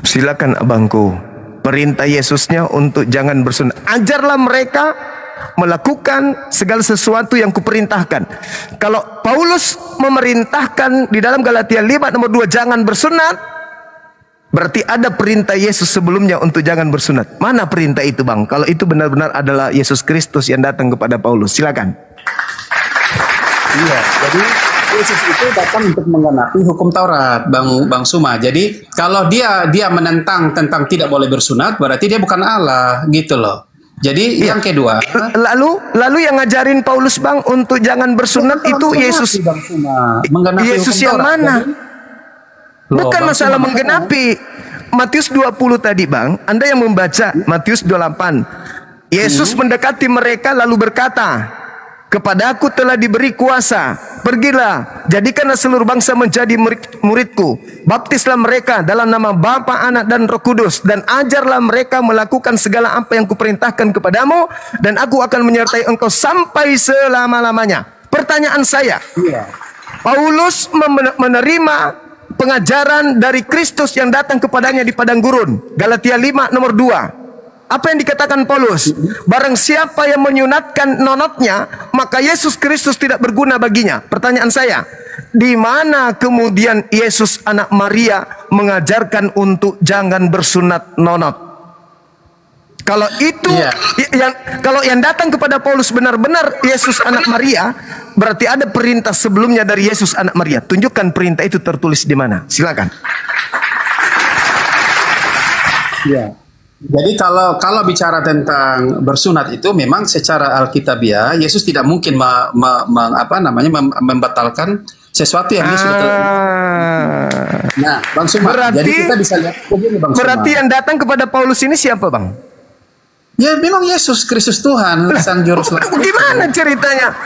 Silakan abangku. Perintah Yesusnya untuk jangan bersunat. Ajarlah mereka melakukan segala sesuatu yang kuperintahkan. Kalau Paulus memerintahkan di dalam Galatia 5 nomor 2 jangan bersunat, berarti ada perintah Yesus sebelumnya untuk jangan bersunat. Mana perintah itu Bang? Kalau itu benar-benar adalah Yesus Kristus yang datang kepada Paulus. Silakan. Iya, jadi Yesus itu datang untuk menggenapi hukum Taurat, Bang Suma. Jadi kalau dia menentang tentang tidak boleh bersunat, berarti dia bukan Allah, gitu loh. Jadi yang kedua, lalu yang ngajarin Paulus Bang untuk jangan bersunat itu Yesus. Bang Suma. Yesus yang mana? Bukan masalah menggenapi. Matius 20 tadi Bang, Anda yang membaca Matius 28. Yesus mendekati mereka lalu berkata, "Kepadaku telah diberi kuasa. Pergilah, jadikanlah seluruh bangsa menjadi muridku. Baptislah mereka dalam nama Bapa, Anak, dan Roh Kudus. Dan ajarlah mereka melakukan segala apa yang kuperintahkan kepadamu. Dan aku akan menyertai engkau sampai selama-lamanya." Pertanyaan saya, Paulus menerima pengajaran dari Kristus yang datang kepadanya di padang gurun. Galatia 5 nomor 2. Apa yang dikatakan Paulus? Barang siapa yang menyunatkan nonotnya, maka Yesus Kristus tidak berguna baginya. Pertanyaan saya, di mana kemudian Yesus anak Maria mengajarkan untuk jangan bersunat nonot? Kalau itu kalau yang datang kepada Paulus benar-benar Yesus anak Maria, berarti ada perintah sebelumnya dari Yesus anak Maria. Tunjukkan perintah itu tertulis di mana. Silakan. Ya. Jadi kalau bicara tentang bersunat itu memang secara alkitabiah Yesus tidak mungkin membatalkan sesuatu yang dia sudah telah. Nah, Bang Suma, jadi kita bisa lihat begini, Bang Suma. Berarti yang datang kepada Paulus ini siapa, Bang? Ya memang Yesus Kristus Tuhan, Sang Juru Selamat. Gimana ceritanya?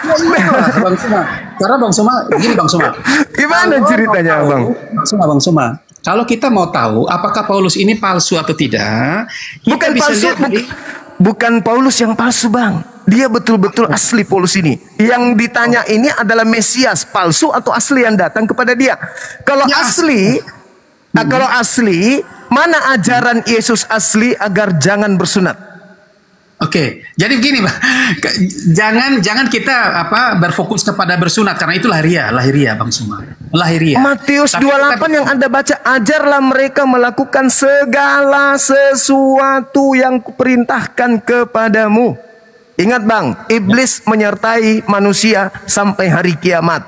Bang Suma. Karena Bang Suma, begini Bang Suma. Gimana ceritanya, Bang? Bang Suma. Kalau kita mau tahu apakah Paulus ini palsu atau tidak, kita bisa lihat bukan Paulus yang palsu, Bang. Dia betul-betul asli Paulus ini. Yang ditanya ini adalah Mesias palsu atau asli yang datang kepada dia. Kalau asli, mana ajaran Yesus asli agar jangan bersunat? Oke, jadi begini, Bang. Jangan kita berfokus kepada bersunat karena itu lahiriah Bang Suma. Lahiriah. Matius 28 yang Anda baca, ajarlah mereka melakukan segala sesuatu yang kuperintahkan kepadamu. Ingat, Bang, iblis menyertai manusia sampai hari kiamat.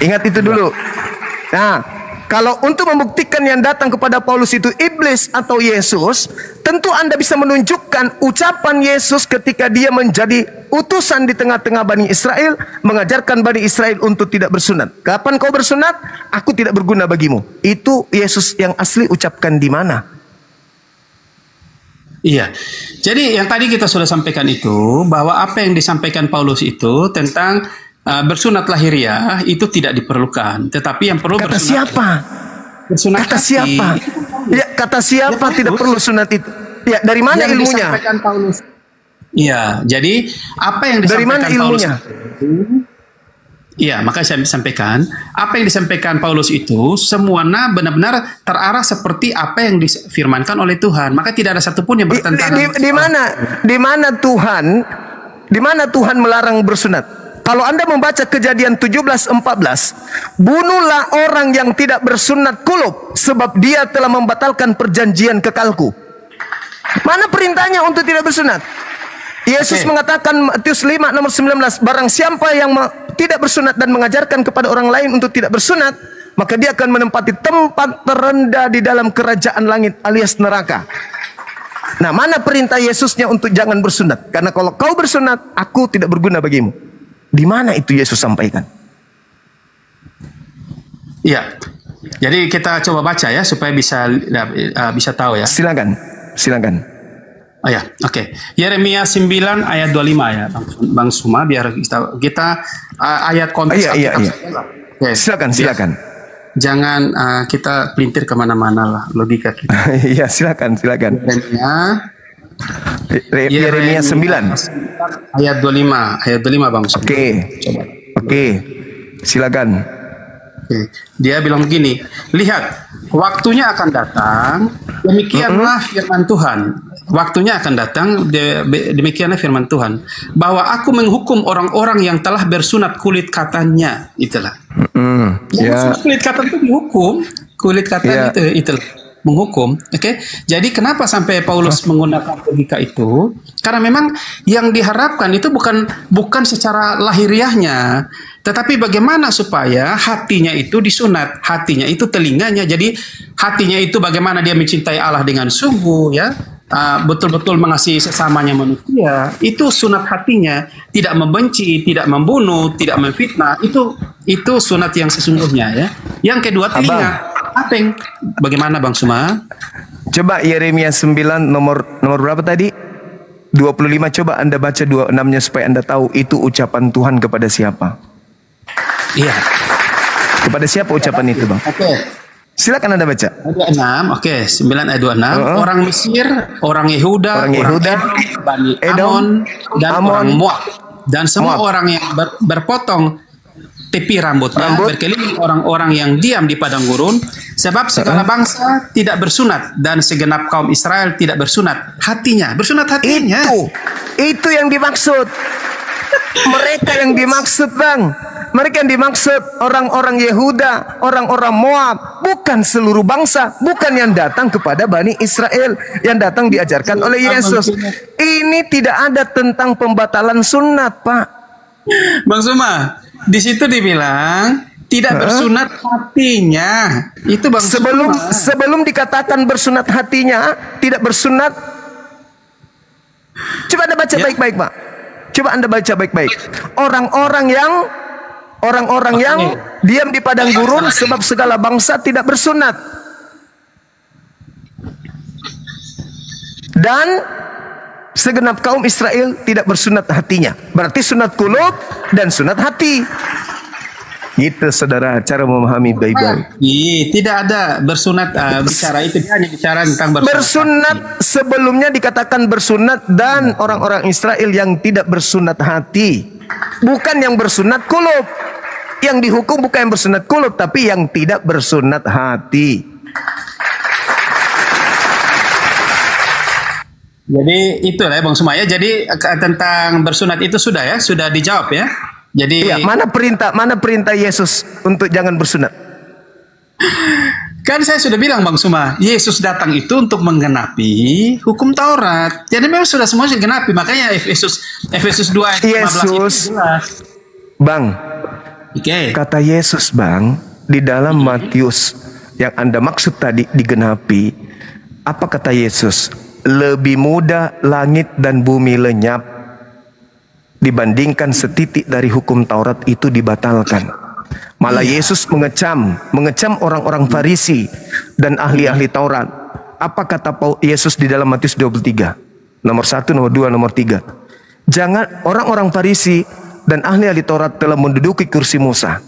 Ingat itu dulu. Nah, kalau untuk membuktikan yang datang kepada Paulus itu iblis atau Yesus, tentu Anda bisa menunjukkan ucapan Yesus ketika dia menjadi utusan di tengah-tengah Bani Israel, mengajarkan Bani Israel untuk tidak bersunat. Kapan kau bersunat? Aku tidak berguna bagimu. Itu Yesus yang asli ucapkan di mana? Iya. Jadi yang tadi kita sudah sampaikan itu, bahwa apa yang disampaikan Paulus itu tentang bersunat lahiriah itu tidak diperlukan, tetapi yang perlu kata siapa? Bersunat kata siapa? Ya, kata siapa ya, tidak perlu sunat itu? Ya, dari mana yang ilmunya? Disampaikan Paulus. Iya, jadi apa yang disampaikan dari mana ilmunya? Iya, maka saya sampaikan apa yang disampaikan Paulus itu semuanya benar-benar terarah seperti apa yang difirmankan oleh Tuhan. Maka tidak ada satupun yang bertentangan. Di mana Tuhan melarang bersunat? Kalau Anda membaca Kejadian 17:14, bunuhlah orang yang tidak bersunat kulub, sebab dia telah membatalkan perjanjian kekalku. Mana perintahnya untuk tidak bersunat? Yesus mengatakan Matius 5 nomor 19, barang siapa yang tidak bersunat dan mengajarkan kepada orang lain untuk tidak bersunat, maka dia akan menempati tempat terendah di dalam kerajaan langit alias neraka. Nah, mana perintah Yesusnya untuk jangan bersunat? Karena kalau kau bersunat, aku tidak berguna bagimu. Di mana itu Yesus sampaikan? Iya. Jadi kita coba baca ya supaya bisa tahu ya. Silakan. Oh ya, oke. Yeremia 9 ayat 25 ya, Bang Suma, biar kita ayat konteks. Iya. Okay. Silakan. Jangan kita pelintir kemana-mana lah logika kita. Iya, silakan. Yeremia 9 ayat 25 Bang. Oke. Silakan. Dia bilang begini, lihat, waktunya akan datang, demikianlah firman Tuhan. Waktunya akan datang, demikianlah firman Tuhan, bahwa aku menghukum orang-orang yang telah bersunat kulit katanya. Itulah. Kulit katan itu dihukum, kulit katan itulah. Menghukum, oke. Jadi kenapa sampai Paulus menggunakan logika itu? Karena memang yang diharapkan itu bukan secara lahiriahnya, tetapi bagaimana supaya hatinya itu disunat, hatinya itu telinganya. Jadi hatinya itu bagaimana dia mencintai Allah dengan sungguh, ya, betul-betul mengasihi sesamanya manusia. Itu sunat hatinya, tidak membenci, tidak membunuh, tidak memfitnah. Itu sunat yang sesungguhnya, ya. Yang kedua, telinga. Apa yang bagaimana Bang Suma? Coba Yeremia 9 nomor berapa tadi? 25. Coba Anda baca 26-nya supaya Anda tahu itu ucapan Tuhan kepada siapa. Iya. Kepada siapa ucapan itu, Bang? Oke. Silakan Anda baca. Ayat 6, oke, 9 ayat 26. Orang Mesir, orang Yehuda, Edom, Bani Amon, dan orang Moab. Dan semua orang yang berpotong tepi rambutnya, berkeliling orang-orang yang diam di padang gurun, sebab segala bangsa tidak bersunat dan segenap kaum Israel tidak bersunat hatinya. Bersunat hatinya. Itu yang dimaksud. Mereka yang dimaksud, Bang. Mereka yang dimaksud orang-orang Yehuda, orang-orang Moab, bukan seluruh bangsa, bukan yang datang kepada Bani Israel, yang datang diajarkan oleh Yesus. Ini tidak ada tentang pembatalan sunat, Pak. Bang Suma, di situ dibilang tidak bersunat hatinya. Itu Bang Suma. Sebelum dikatakan bersunat hatinya, tidak bersunat. Coba Anda baca baik-baik, Pak. Coba Anda baca baik-baik. Orang-orang yang diam di padang gurun sebab segala bangsa tidak bersunat. Dan segenap kaum Israel tidak bersunat hatinya. Berarti sunat kulub dan sunat hati. Gitu saudara cara memahami Bible. Tidak ada bersunat bicara itu, dia hanya bicara tentang bersunat. Sebelumnya dikatakan bersunat dan orang-orang Israel yang tidak bersunat hati. Bukan yang bersunat kulub. Yang dihukum bukan yang bersunat kulub, tapi yang tidak bersunat hati. Jadi itulah ya Bang Suma ya. Jadi tentang bersunat itu sudah dijawab ya. Jadi mana perintah Yesus untuk jangan bersunat? Kan saya sudah bilang Bang Suma, Yesus datang itu untuk menggenapi hukum Taurat. Jadi memang sudah semua digenapi. Makanya Efesus 2 ayat 15 itu jelas. Bang, kata Yesus, Bang, di dalam Matius yang Anda maksud tadi digenapi, apa kata Yesus? Lebih mudah langit dan bumi lenyap dibandingkan setitik dari hukum Taurat itu dibatalkan. Malah Yesus mengecam orang-orang Farisi dan ahli-ahli Taurat. Apa kata Yesus di dalam Matius 23? Nomor 1, nomor 2, nomor 3. Jangan orang-orang Farisi dan ahli-ahli Taurat telah menduduki kursi Musa.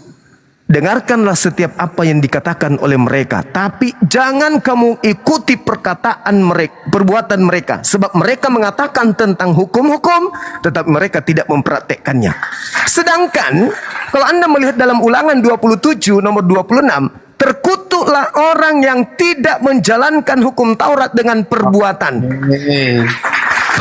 Dengarkanlah setiap apa yang dikatakan oleh mereka, tapi jangan kamu ikuti perkataan mereka, perbuatan mereka, sebab mereka mengatakan tentang hukum-hukum, tetapi mereka tidak mempraktekkannya. Sedangkan kalau Anda melihat dalam Ulangan 27 nomor 26, terkutuklah orang yang tidak menjalankan hukum Taurat dengan perbuatan.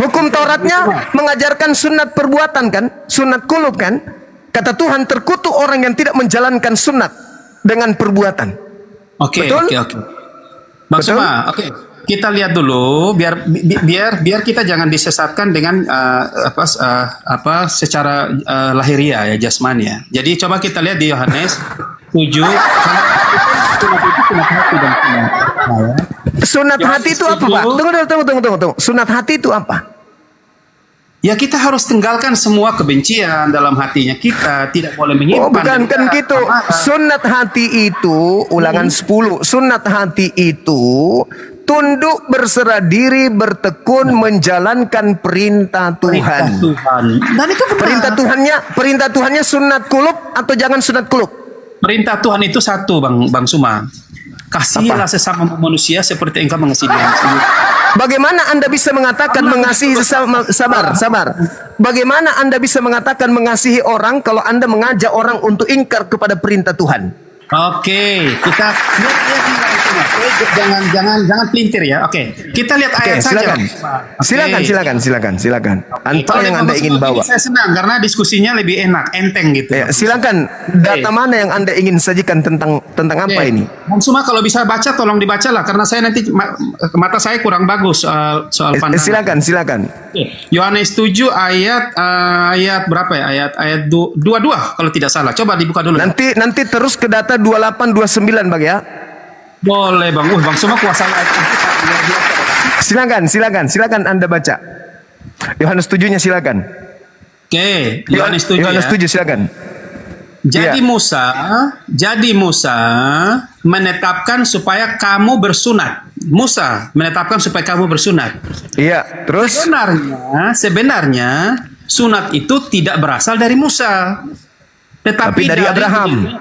Hukum Tauratnya mengajarkan sunat perbuatan kan, sunat kulub kan. Kata Tuhan, terkutuk orang yang tidak menjalankan sunat dengan perbuatan. Oke. Bang Suma, kita lihat dulu biar kita jangan disesatkan dengan secara lahiriah ya, jasmani ya. Jadi coba kita lihat di Yohanes 7. Sunat hati itu apa, Pak? Tunggu. Sunat hati itu apa? Ya kita harus tinggalkan semua kebencian dalam hatinya kita, tidak boleh menyimpan. Bukan kan gitu. Sunat hati itu Ulangan 10. Sunat hati itu tunduk, berserah diri, bertekun, menjalankan perintah Tuhan. Dan itu benar. Perintah Tuhannya sunat kulub atau jangan sunat kulub? Perintah Tuhan itu satu, Bang Suma. Kasihilah sesama manusia seperti engkau mengasihi dirimu sendiri. Bagaimana Anda bisa mengatakan mengasihi sesama? Sabar. Bagaimana Anda bisa mengatakan mengasihi orang kalau Anda mengajak orang untuk ingkar kepada perintah Tuhan? Oke, kita lihat jangan pelintir ya. Oke, kita lihat ayat saja. Silakan. Apa yang Anda ingin bawa? Saya senang karena diskusinya lebih enak, enteng gitu. Ya, silakan. Data mana yang Anda ingin sajikan tentang apa ini? Bang Suma, kalau bisa baca tolong dibacalah karena saya nanti mata saya kurang bagus soal pandangan. Silakan. Yohanes 7 ayat berapa ya? Ayat 22 kalau tidak salah. Coba dibuka dulu. Nanti terus ke data 28 29 Bang ya. Boleh Bang. Bang Suma kuasa. Silakan Anda baca. Yohanes 7-nya silakan. Oke, Yohanes 7 silakan. Jadi Musa menetapkan supaya kamu bersunat. Musa menetapkan supaya kamu bersunat. Iya, terus Sebenarnya sunat itu tidak berasal dari Musa, tapi dari Abraham.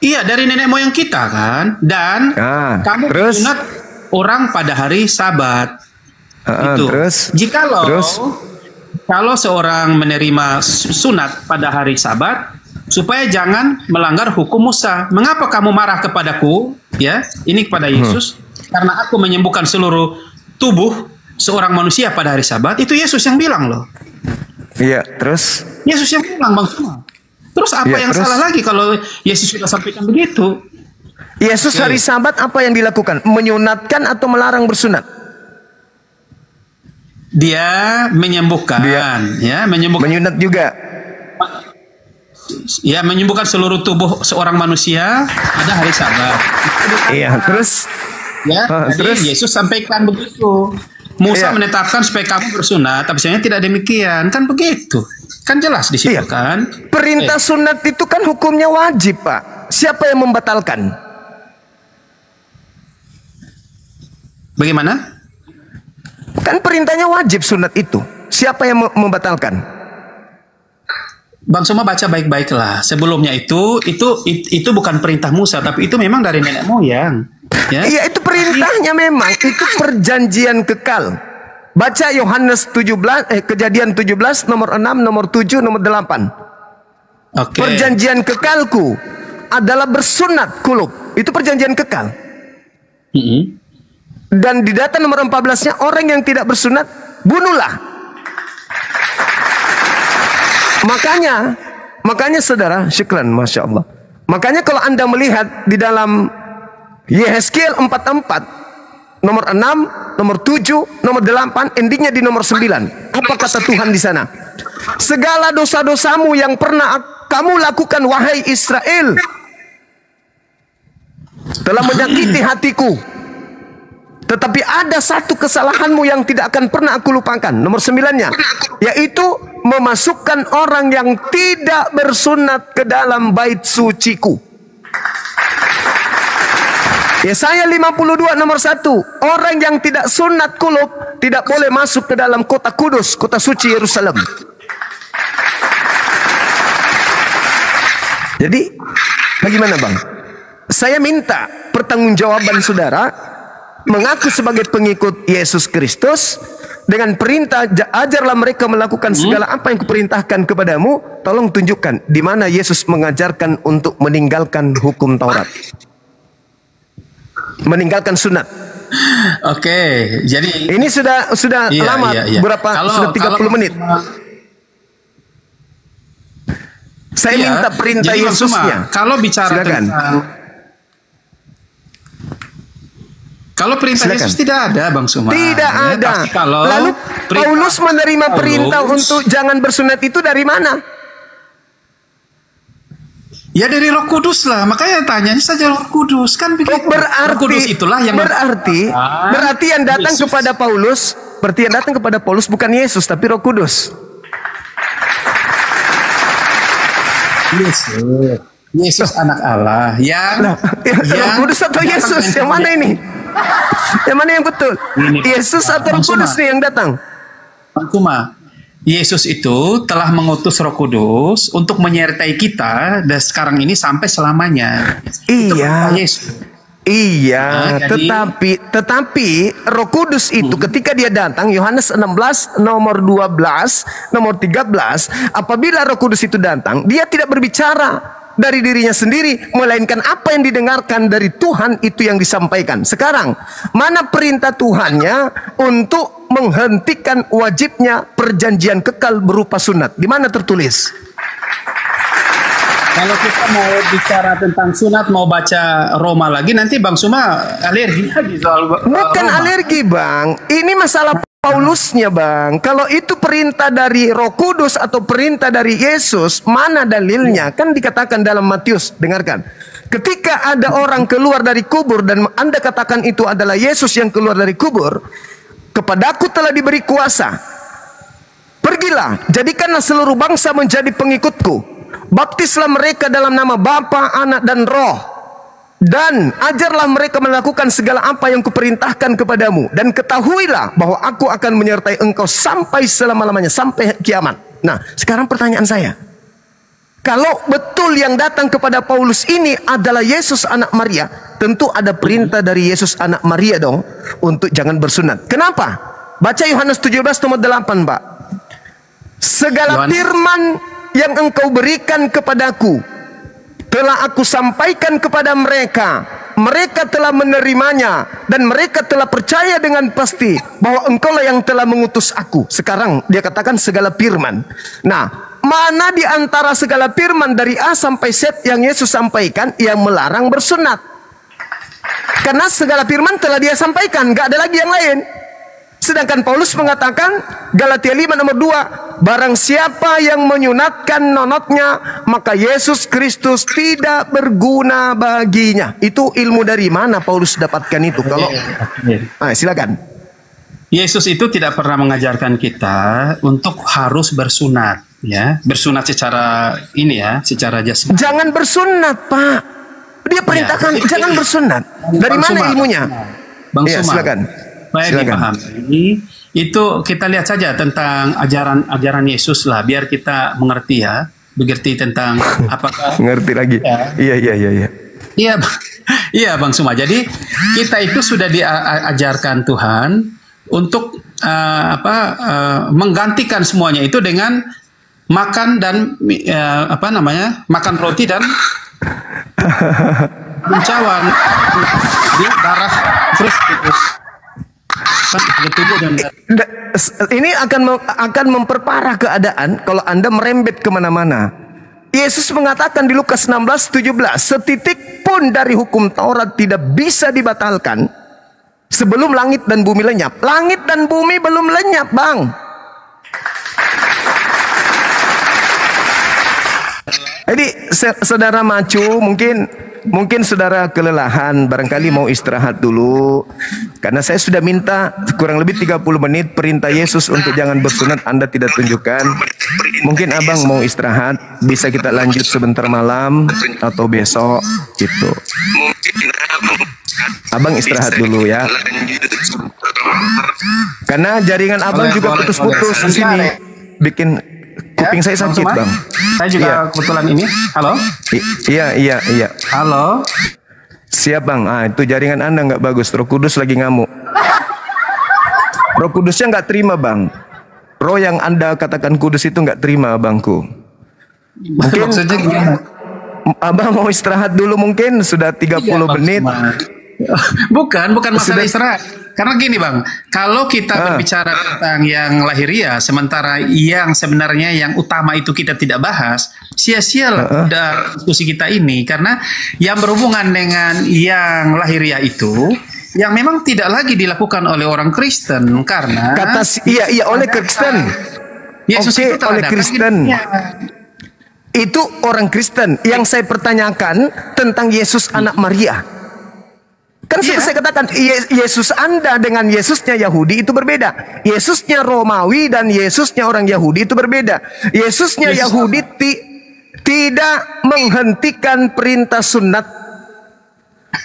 Iya, dari nenek moyang kita kan. Dan kamu bersunat orang pada hari Sabat. Itu. Kalau seorang menerima sunat pada hari Sabat, supaya jangan melanggar hukum Musa. Mengapa kamu marah kepadaku? Ya, ini kepada Yesus. Karena aku menyembuhkan seluruh tubuh seorang manusia pada hari Sabat. Itu Yesus yang bilang loh. Iya, terus? Yesus yang bilang, Bang Suma. Terus apa yang salah lagi kalau Yesus sudah sampaikan begitu? Yesus hari Sabat apa yang dilakukan? Menyunatkan atau melarang bersunat? Dia menyembuhkan, menyunat juga. Ya, menyembuhkan seluruh tubuh seorang manusia pada hari Sabat. Iya, terus? Terus Yesus sampaikan begitu. Musa menetapkan supaya kamu bersunat, tapi sebenarnya tidak demikian, kan begitu? Kan jelas di situ kan? Perintah sunat itu kan hukumnya wajib, Pak. Siapa yang membatalkan? Bagaimana? Kan perintahnya wajib sunat itu. Siapa yang membatalkan? Bang Suma baca baik-baiklah. Sebelumnya itu bukan perintah Musa, tapi itu memang dari nenek moyang. Ya? Iya, itu perintahnya memang. Itu perjanjian kekal. Baca Yohanes 17, Kejadian 17 nomor 6, nomor 7, nomor 8. Perjanjian kekalku adalah bersunat kulub. Itu perjanjian kekal. Dan di data nomor 14-nya, orang yang tidak bersunat, bunuhlah. Makanya saudara, syukran, Masya Allah. Makanya kalau Anda melihat di dalam Yehezkiel 44, nomor 6, nomor 7, nomor 8, endingnya di nomor 9. Apa kata Tuhan di sana? Segala dosa-dosamu yang pernah kamu lakukan, wahai Israel, telah menyakiti hatiku. Tetapi ada satu kesalahanmu yang tidak akan pernah aku lupakan. Nomor 9-nya, yaitu memasukkan orang yang tidak bersunat ke dalam bait suciku. Yesaya 52 nomor 1, orang yang tidak sunat kulub tidak boleh masuk ke dalam kota kudus, kota suci Yerusalem. Jadi, bagaimana Bang? Saya minta pertanggungjawaban saudara, mengaku sebagai pengikut Yesus Kristus, dengan perintah ajarlah mereka melakukan segala apa yang kuperintahkan kepadamu. Tolong tunjukkan di mana Yesus mengajarkan untuk meninggalkan hukum Taurat, meninggalkan sunat. Jadi ini sudah lama. Berapa? Sudah 30 menit. Saya minta perintah Yesusnya. Kalau bicara tentang, kalau perintah Yesus tidak ada, Bang Suma. Tidak ada. Lalu Paulus menerima perintah untuk jangan bersunat itu dari mana? Ya dari Roh Kudus lah. Makanya tanyanya saja Roh Kudus, kan begitu. Roh Kudus itulah yang berarti yang datang Yesus kepada Paulus, bukan Yesus tapi Roh Kudus. Yesus anak Allah yang Roh Kudus atau Yesus? Yang mana ini? Yang mana yang betul? Yesus atau Roh Kudus nih yang datang? Cuma Yesus itu telah mengutus Roh Kudus untuk menyertai kita dan sekarang ini sampai selamanya. Iya. Iya, tetapi Roh Kudus itu ketika dia datang, Yohanes 16 nomor 12, nomor 13, apabila Roh Kudus itu datang, dia tidak berbicara dari dirinya sendiri, melainkan apa yang didengarkan dari Tuhan itu yang disampaikan. Sekarang, mana perintah Tuhannya untuk menghentikan wajibnya perjanjian kekal berupa sunat? Di mana tertulis? Kalau kita mau bicara tentang sunat, mau baca Roma lagi, nanti Bang Suma alergi lagi soal bukan Roma. Alergi Bang, ini masalah Paulusnya Bang. Kalau itu perintah dari Roh Kudus atau perintah dari Yesus, mana dalilnya? Kan dikatakan dalam Matius, dengarkan. Ketika ada orang keluar dari kubur dan Anda katakan itu adalah Yesus yang keluar dari kubur, kepadaku telah diberi kuasa. Pergilah, jadikanlah seluruh bangsa menjadi pengikutku. Baptislah mereka dalam nama Bapa, Anak, dan Roh. Dan ajarlah mereka melakukan segala apa yang kuperintahkan kepadamu. Dan ketahuilah bahwa aku akan menyertai engkau sampai selama-lamanya, sampai kiamat. Nah, sekarang pertanyaan saya. Kalau betul yang datang kepada Paulus ini adalah Yesus anak Maria, tentu ada perintah dari Yesus anak Maria dong untuk jangan bersunat. Kenapa? Baca Yohanes 17 nomor 8, Pak. Segala firman yang engkau berikan kepadaku telah aku sampaikan kepada mereka. Mereka telah menerimanya dan mereka telah percaya dengan pasti bahwa engkaulah yang telah mengutus aku. Sekarang dia katakan segala firman. Nah, mana di antara segala firman dari A sampai Z yang Yesus sampaikan yang melarang bersunat? Karena segala firman telah dia sampaikan, gak ada lagi yang lain. Sedangkan Paulus mengatakan Galatia 5 nomor 2, barang siapa yang menyunatkan nonotnya, maka Yesus Kristus tidak berguna baginya. Itu ilmu dari mana Paulus dapatkan itu? Kalau silakan. Yesus itu tidak pernah mengajarkan kita untuk harus bersunat, ya. Bersunat secara ini ya, secara jasmani. Jangan bersunat, Pak. Dia perintahkan jangan bersunat. Dari mana ilmunya? Bang Suma, silakan. Baik dipahami. Itu kita lihat saja tentang ajaran Yesus lah, biar kita mengerti ya, mengerti tentang apakah ngerti lagi. Ya. Iya. Iya, Bang Suma. Jadi kita itu sudah diajarkan Tuhan untuk menggantikan semuanya itu dengan makan dan makan roti dan mencawan di darah Kristus. Ini akan memperparah keadaan kalau Anda merembet kemana-mana. Yesus mengatakan di Lukas 16:17, setitik pun dari hukum Taurat tidak bisa dibatalkan sebelum langit dan bumi lenyap. Langit dan bumi belum lenyap, Bang. Jadi saudara macu, mungkin saudara kelelahan, barangkali mau istirahat dulu. Karena saya sudah minta kurang lebih 30 menit perintah Yesus untuk jangan bersunat Anda tidak tunjukkan. Mungkin abang mau istirahat, bisa kita lanjut sebentar malam atau besok gitu. Abang istirahat dulu ya. Karena jaringan abang juga putus-putus di sini. Bikin kuping saya sakit, Bang. Saya juga kebetulan ini. Halo? Iya. Halo? Siap, Bang. Itu jaringan Anda nggak bagus. Roh Kudus lagi ngamuk. Roh Kudusnya nggak terima, Bang. Roh yang Anda katakan kudus itu nggak terima, Bangku. Mungkin abang mau istirahat dulu, mungkin sudah 30 menit. Bukan masalah istirahat. Karena gini, Bang, kalau kita berbicara tentang yang lahiriah, sementara yang sebenarnya yang utama itu kita tidak bahas, sia-sialah diskusi kita ini. Karena yang berhubungan dengan yang lahiriah itu, yang memang tidak lagi dilakukan oleh orang Kristen, karena oleh Kristen. Yesus itu oleh Kristen. Itu orang Kristen. Yang saya pertanyakan tentang Yesus anak Maria. Kan saya katakan Yesus Anda dengan Yesusnya Yahudi itu berbeda. Yesusnya Romawi dan Yesusnya orang Yahudi itu berbeda. Yesusnya Yahudi tidak menghentikan perintah sunat.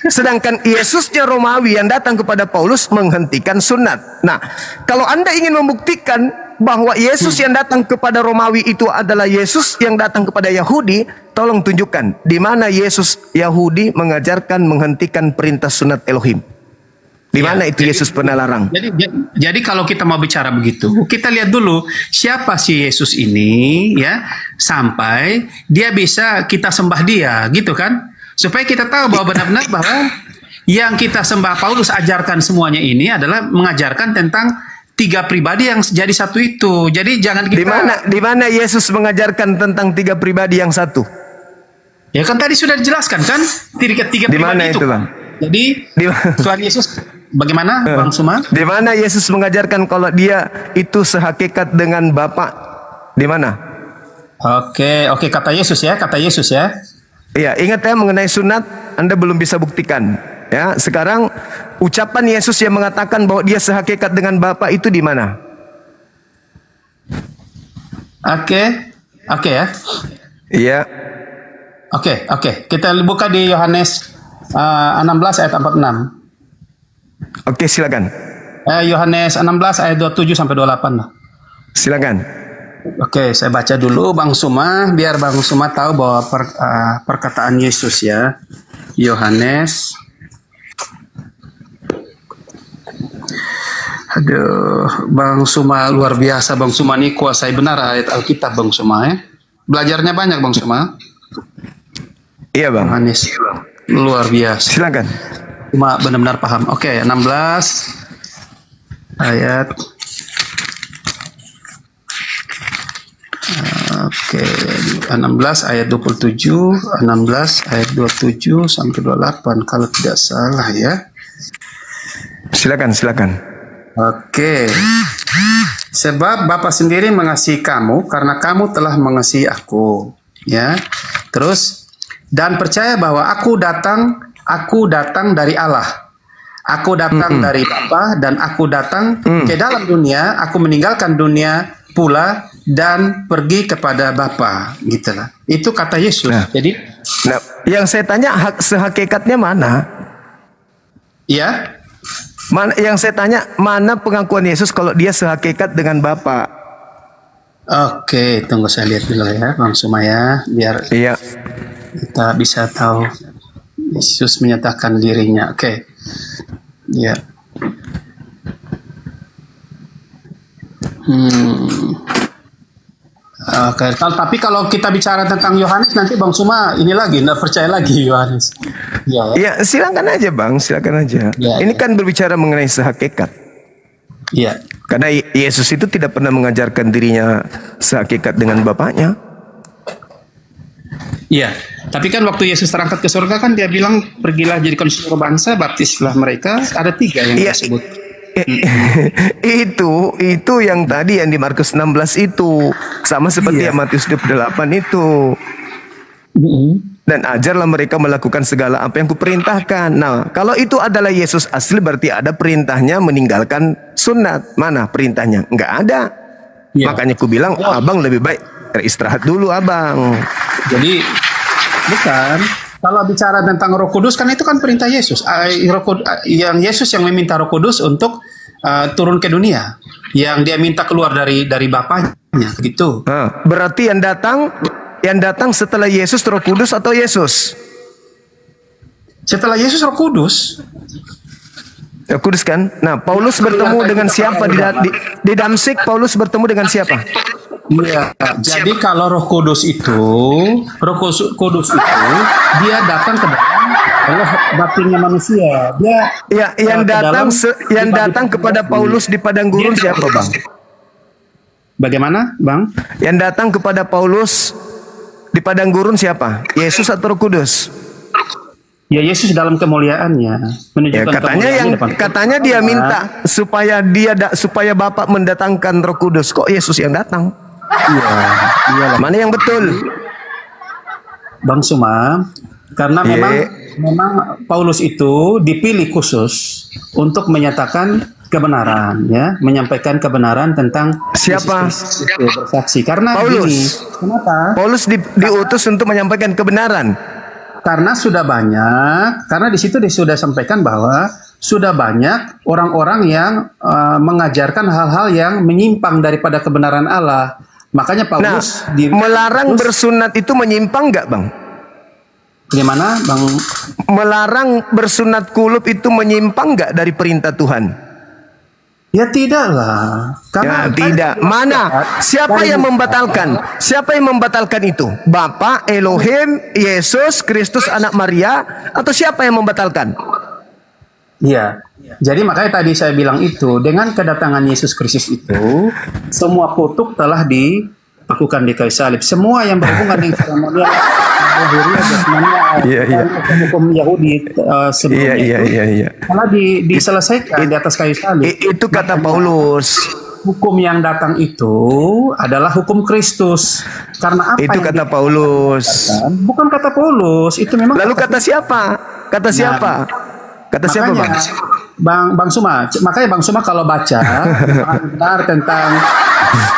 Sedangkan Yesusnya Romawi yang datang kepada Paulus menghentikan sunat. Nah, kalau Anda ingin membuktikan bahwa Yesus yang datang kepada Romawi itu adalah Yesus yang datang kepada Yahudi, tolong tunjukkan di mana Yesus Yahudi mengajarkan menghentikan perintah sunat Elohim. Di mana itu Yesus pernah larang? Jadi kalau kita mau bicara begitu, kita lihat dulu siapa si Yesus ini, ya, sampai dia bisa kita sembah dia, gitu kan? Supaya kita tahu bahwa benar-benar bahwa yang kita sembah Paulus ajarkan semuanya ini adalah mengajarkan tentang tiga pribadi yang jadi satu itu. Jadi jangan kita... Di mana Yesus mengajarkan tentang tiga pribadi yang satu? Ya kan tadi sudah dijelaskan kan? Tiga pribadi itu, Bang. Jadi Tuhan Yesus bagaimana, Bang Suma? Di mana Yesus mengajarkan kalau dia itu sehakikat dengan Bapa? Di mana? Oke, kata Yesus ya. Iya, ingat ya, mengenai sunat Anda belum bisa buktikan. Ya, sekarang ucapan Yesus yang mengatakan bahwa dia sehakikat dengan Bapa itu di mana? Oke ya. Iya. Oke. Kita buka di Yohanes 16 ayat 46. Oke, silakan. Yohanes 16 ayat 27 sampai 28 lah. Silakan. Oke, saya baca dulu Bang Suma, biar Bang Suma tahu bahwa perkataan Yesus ya. Yohanes. Aduh, Bang Suma luar biasa. Bang Suma ini kuasai benar ayat Alkitab Bang Suma ya. Belajarnya banyak Bang Suma. Iya, Bang. Yohanes. Luar biasa. Silakan. Cuma benar-benar paham. Oke, 16 ayat. Oke, 16 ayat 27, 16 ayat 27 sampai 28 kalau tidak salah ya. Silakan. Oke. Sebab Bapa sendiri mengasihi kamu karena kamu telah mengasihi aku, ya. Terus dan percaya bahwa aku datang dari Allah. Aku datang dari Bapa dan aku datang ke dalam dunia, aku meninggalkan dunia pula dan pergi kepada Bapa, gitulah. Itu kata Yesus. Jadi, yang saya tanya sehakikatnya mana? ya. Yang saya tanya mana pengakuan Yesus kalau dia sehakikat dengan Bapa? Oke, tunggu saya lihat dulu ya, Bang Sumaya, biar kita bisa tahu Yesus menyatakan dirinya. Oke. Ya. Oke. Tapi kalau kita bicara tentang Yohanes nanti Bang Suma ini lagi nggak percaya lagi Yohanes. Ya, silakan aja Bang, silakan aja. Ini kan berbicara mengenai sehakikat. Iya. Karena Yesus itu tidak pernah mengajarkan dirinya sehakikat dengan Bapaknya. Iya. Tapi kan waktu Yesus terangkat ke surga kan dia bilang pergilah jadikan seluruh bangsa, baptislah mereka. Ada 3 yang disebut. Itu yang tadi yang di Markus 16 itu sama seperti yang Matius 28 itu. Dan ajarlah mereka melakukan segala apa yang kuperintahkan. Nah, kalau itu adalah Yesus asli berarti ada perintahnya meninggalkan sunat. Mana perintahnya? Enggak ada. Makanya ku bilang abang lebih baik istirahat dulu abang. Jadi bukan. Kalau bicara tentang Roh Kudus kan itu kan perintah Yesus. Yang Yesus yang meminta Roh Kudus untuk turun ke dunia. Yang dia minta keluar dari Bapaknya gitu. Berarti yang datang setelah Yesus Roh Kudus atau Yesus? Setelah Yesus Roh Kudus. Roh Kudus kan? Nah, Paulus bertemu dengan siapa di Damsik? Paulus bertemu dengan siapa? Iya, jadi kalau Roh Kudus itu dia datang ke dalam batinnya manusia. Dia yang datang kepada Paulus di padang gurun siapa, Bang? Bagaimana, Bang? Yang datang kepada Paulus di padang gurun siapa? Yesus atau Roh Kudus? Ya Yesus dalam kemuliaannya menunjukkan katanya dia minta supaya Bapa mendatangkan Roh Kudus. Kok Yesus yang datang? Iya. Mana yang betul? Bang Suma, karena memang Paulus itu dipilih khusus untuk menyatakan kebenaran, ya, menyampaikan kebenaran tentang siapa? Bersaksi. Karena Paulus. Gini, kenapa? Paulus diutus untuk menyampaikan kebenaran. Karena sudah banyak, karena di situ sudah sampaikan bahwa sudah banyak orang-orang yang mengajarkan hal-hal yang menyimpang daripada kebenaran Allah. Makanya Paulus melarang bersunat itu menyimpang nggak, Bang? Gimana, Bang? Melarang bersunat kulub itu menyimpang nggak dari perintah Tuhan? Ya tidaklah. Karena tidak. Mana? Siapa yang membatalkan? Siapa yang membatalkan itu? Bapa, Elohim, Yesus, Kristus, anak Maria, atau siapa yang membatalkan? Iya. Jadi makanya tadi saya bilang itu, dengan kedatangan Yesus Kristus itu, semua kutuk telah dilakukan di kayu salib. Semua yang berhubungan dengan seremonial hukum Yahudi sebelumnya telah diselesaikan di atas kayu salib. Itu kata Paulus. Hukum yang datang itu adalah hukum Kristus. Karena apa? Itu kata Paulus. Bukan kata Paulus. Itu memang. Lalu kata siapa? Kata siapa? Kata siapa, Bang? Bang Suma, makanya Bang Suma kalau baca benar tentang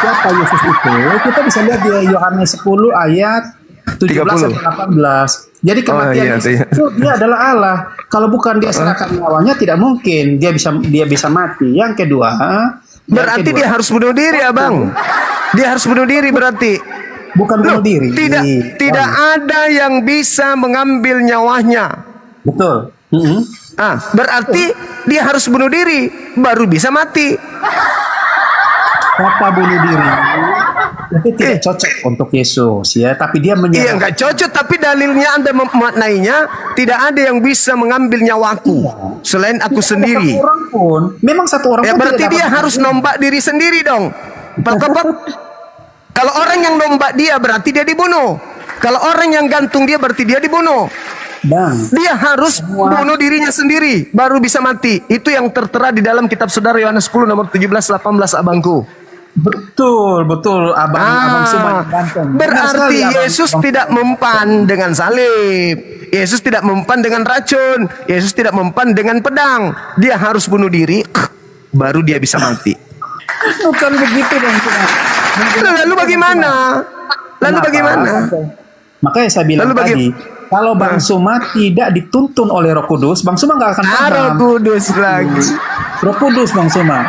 siapa Yesus itu, kita bisa lihat di Yohanes 10 ayat 17 30. sampai 18. Jadi kematian iya, Yesus itu dia adalah Allah. Kalau bukan dia serahkan nyawanya, tidak mungkin dia bisa mati. Yang kedua, Berarti dia harus bunuh diri, Abang. Dia harus bunuh diri berarti. bukan bunuh diri. Tidak ada yang bisa mengambil nyawanya. Betul. Berarti dia harus bunuh diri baru bisa mati. Kata bunuh diri itu tidak cocok untuk Yesus ya, tapi dia menyerah. Iya, nggak cocok, tapi dalilnya Anda memaknainya tidak ada yang bisa mengambil nyawaku selain aku sendiri. Memang satu orang Ya pun berarti tidak dia dapat harus nombak diri sendiri dong. Kalau orang yang nombak dia berarti dia dibunuh. Kalau orang yang gantung dia berarti dia dibunuh. Bang, Dia harus bunuh dirinya sendiri baru bisa mati. Itu yang tertera di dalam kitab Saudara Yohanes 10 nomor 17-18, abangku. betul abang Suman gantung. Berarti Yesus tidak mempan dengan salib. Yesus tidak mempan dengan racun. Yesus tidak mempan dengan pedang. Dia harus bunuh diri baru dia bisa mati. Bukan begitu Bang Suman. Lalu bagaimana? Makanya saya bilang tadi, kalau Bang Suma tidak dituntun oleh Roh Kudus, Bang Suma nggak akan paham. Roh Kudus lagi. Roh Kudus Bang Suma.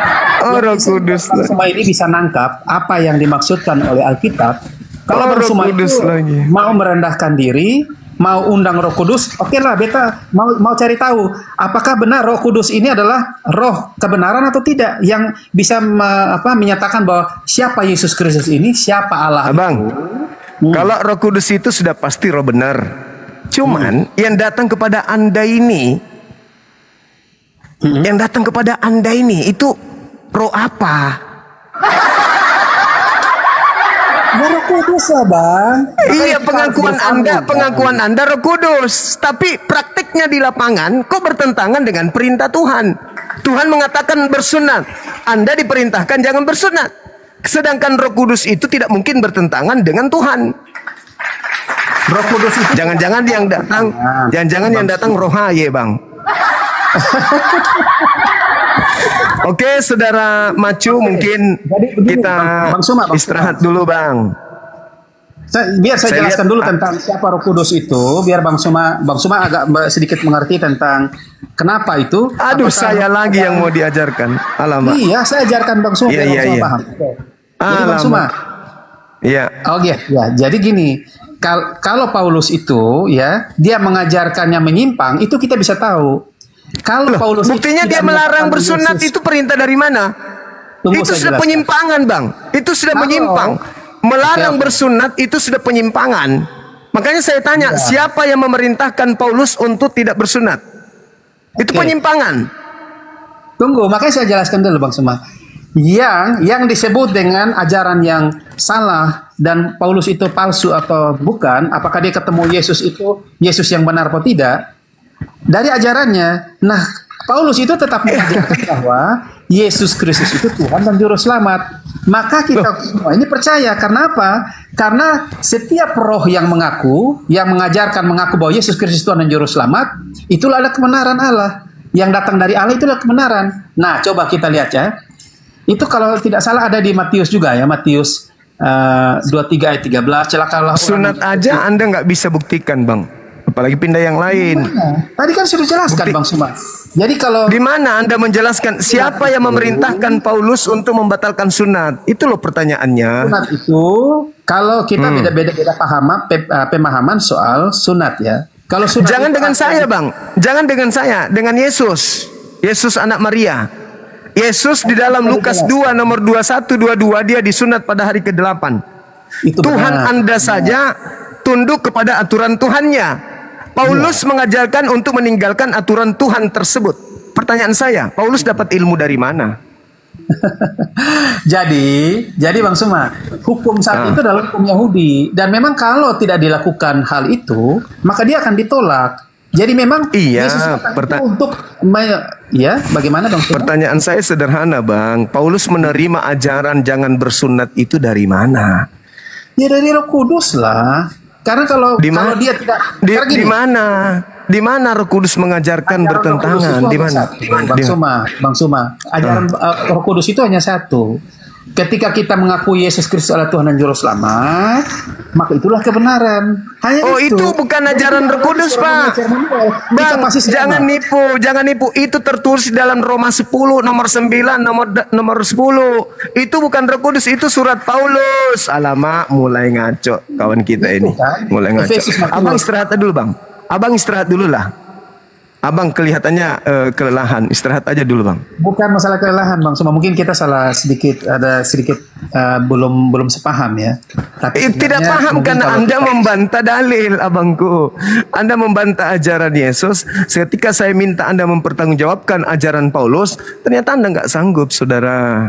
Roh Kudus. Bang Suma ini bisa nangkap apa yang dimaksudkan oleh Alkitab. Kalau Bang Suma itu mau merendahkan diri, mau undang Roh Kudus, oke lah, beta mau cari tahu apakah benar Roh Kudus ini adalah Roh kebenaran atau tidak yang bisa menyatakan bahwa siapa Yesus Kristus ini, siapa Allah. Abang, kalau Roh Kudus itu sudah pasti roh benar. Cuman yang datang kepada Anda ini, itu roh apa? Roh Kudus lah Bang. Iya, pengakuan Anda Roh Kudus, tapi praktiknya di lapangan kok bertentangan dengan perintah Tuhan. Tuhan mengatakan bersunat, Anda diperintahkan jangan bersunat. Sedangkan Roh Kudus itu tidak mungkin bertentangan dengan Tuhan. Roh Kudus itu jangan-jangan yang datang Roh Haye, Bang. Oke, Saudara Macu, mungkin kita istirahat dulu, Bang. Biar saya jelaskan dulu tentang siapa Roh Kudus itu, biar Bang Suma agak sedikit mengerti tentang kenapa itu. Aduh, saya lagi yang mau diajarkan. Alamak. Iya, saya ajarkan Bang Suma biar Bang Suma paham. Jadi Bang Suma. Iya. Ya, jadi gini, kalau Paulus itu ya, dia mengajarkannya menyimpang, itu kita bisa tahu. Kalau Paulus buktinya dia melarang bersunat itu perintah dari mana? Itu sudah penyimpangan, Bang. Itu sudah menyimpang. Melarang bersunat itu sudah penyimpangan. Makanya saya tanya, siapa yang memerintahkan Paulus untuk tidak bersunat? Itu penyimpangan. Tunggu, makanya saya jelaskan dulu Bang Suma. Yang disebut dengan ajaran yang salah dan Paulus itu palsu atau bukan, apakah dia ketemu Yesus itu Yesus yang benar atau tidak? Dari ajarannya, Paulus itu tetap mengajarkan bahwa Yesus Kristus itu Tuhan dan Juru Selamat. Maka kita semua ini percaya. Karena apa? Karena setiap roh yang mengajarkan bahwa Yesus Kristus Tuhan dan Juru Selamat, itulah adalah kebenaran Allah. Yang datang dari Allah itulah kebenaran. Nah, coba kita lihat ya. Itu kalau tidak salah ada di Matius juga ya, Matius 23 ayat 13. Celakalah sunat aja Anda nggak bisa buktikan, Bang. Apalagi pindah yang lain. Tadi kan sudah jelaskan Bang Suma. Jadi kalau di mana Anda menjelaskan siapa yang memerintahkan Paulus untuk membatalkan sunat? Itu loh pertanyaannya. Sunat itu kalau kita beda-beda pemahaman soal sunat ya. Kalau sunat jangan dengan saya, Bang. Jangan dengan saya, dengan Yesus. Yesus anak Maria. Yesus di dalam Lukas 2 nomor 21 22 dia disunat pada hari ke-8. Tuhan Anda saja tunduk kepada aturan Tuhannya. Paulus mengajarkan untuk meninggalkan aturan Tuhan tersebut. Pertanyaan saya, Paulus dapat ilmu dari mana? jadi Bang Suma, hukum saat itu adalah hukum Yahudi, dan memang kalau tidak dilakukan hal itu, maka dia akan ditolak. Jadi memang Yesus untuk bagaimana Bang Suma? Pertanyaan saya sederhana, Bang. Paulus menerima ajaran jangan bersunat itu dari mana? Ya dari Roh Kudus lah. Karena kalau dia tidak di mana Roh Kudus mengajarkan bertentangan? Di mana? Bang Suma, ajaran Roh Kudus itu hanya satu. Ketika kita mengakui Yesus Kristus adalah Tuhan dan Juru Selamat, maka itulah kebenaran. Hanya Oh, itu bukan ajaran Roh Kudus, Pak. Bang, jangan nipu. Itu tertulis dalam Roma 10 nomor 9 nomor 10. Itu bukan Roh Kudus, itu surat Paulus. Alamak, mulai ngaco kawan kita ini. Mulai ngaco. Abang istirahat dulu, Bang. Abang istirahat dulu lah. Abang kelihatannya kelelahan, istirahat aja dulu, Bang. Bukan masalah kelelahan, Bang. Cuma mungkin kita salah sedikit, belum sepaham ya. Tapi tidak paham karena Anda membantah dalil, abangku. Anda membantah ajaran Yesus. Ketika saya minta Anda mempertanggungjawabkan ajaran Paulus, ternyata Anda nggak sanggup, saudara.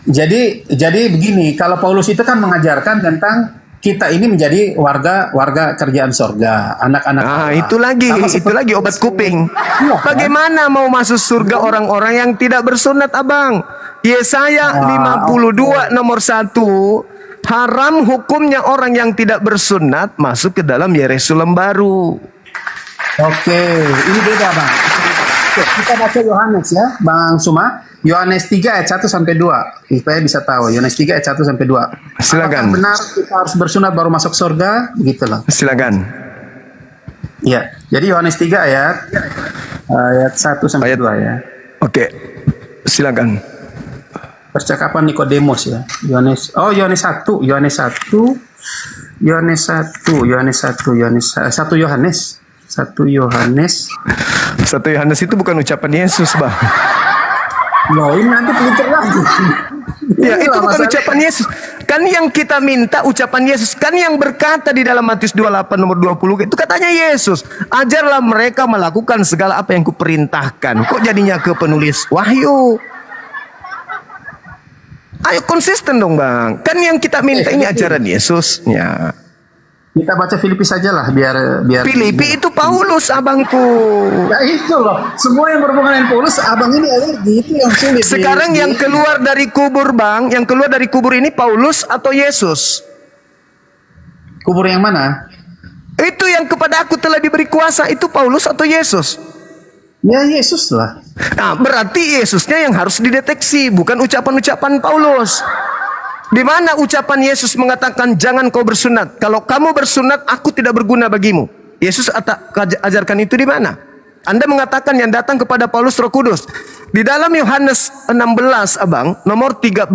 Jadi begini, kalau Paulus itu kan mengajarkan tentang kita ini menjadi warga kerjaan sorga, anak-anak. Itu lagi obat kuping. Bagaimana mau masuk surga orang-orang yang tidak bersunat, abang? Yesaya 52 nomor 1, haram hukumnya orang yang tidak bersunat masuk ke dalam Yerusalem baru. Oke, ini beda, Bang. Kita baca Yohanes ya, Bang Suma. Yohanes 3 ayat 1 sampai 2. Supaya bisa tahu. Yohanes 3 ayat 1 sampai 2. Silakan. Apakah benar kita harus bersunat baru masuk surga? Begitulah. Silakan. Ya. Jadi Yohanes 3 ayat 1 sampai 2 ya. Oke. Silakan. Percakapan Nikodemus ya. Yohanes 1 itu bukan ucapan Yesus, Bang. Loh, ini nanti pelipir lagi. Ya, itu bukan ucapan Yesus. Kan yang kita minta ucapan Yesus. Kan yang berkata di dalam Matius 28 nomor 20. Itu katanya Yesus. Ajarlah mereka melakukan segala apa yang kuperintahkan. Kok jadinya ke penulis Wahyu? Ayo konsisten dong, Bang. Kan yang kita minta ini ajaran Yesus. Ya. Kita baca Filipi saja lah biar Filipi itu Paulus, abangku. Ya itu loh. Semua yang berhubungan dengan Paulus, abang ini alergi, itu yang sulit. Sekarang yang keluar dari kubur, Bang, yang keluar dari kubur ini Paulus atau Yesus? Kubur yang mana? Itu yang kepada aku telah diberi kuasa, itu Paulus atau Yesus? Ya Yesus lah. Nah, berarti Yesusnya yang harus dideteksi, bukan ucapan-ucapan Paulus. Di mana ucapan Yesus mengatakan jangan kau bersunat. Kalau kamu bersunat, aku tidak berguna bagimu. Yesus ajarkan itu di mana? Anda mengatakan yang datang kepada Paulus Roh Kudus. Di dalam Yohanes 16, abang, nomor 13,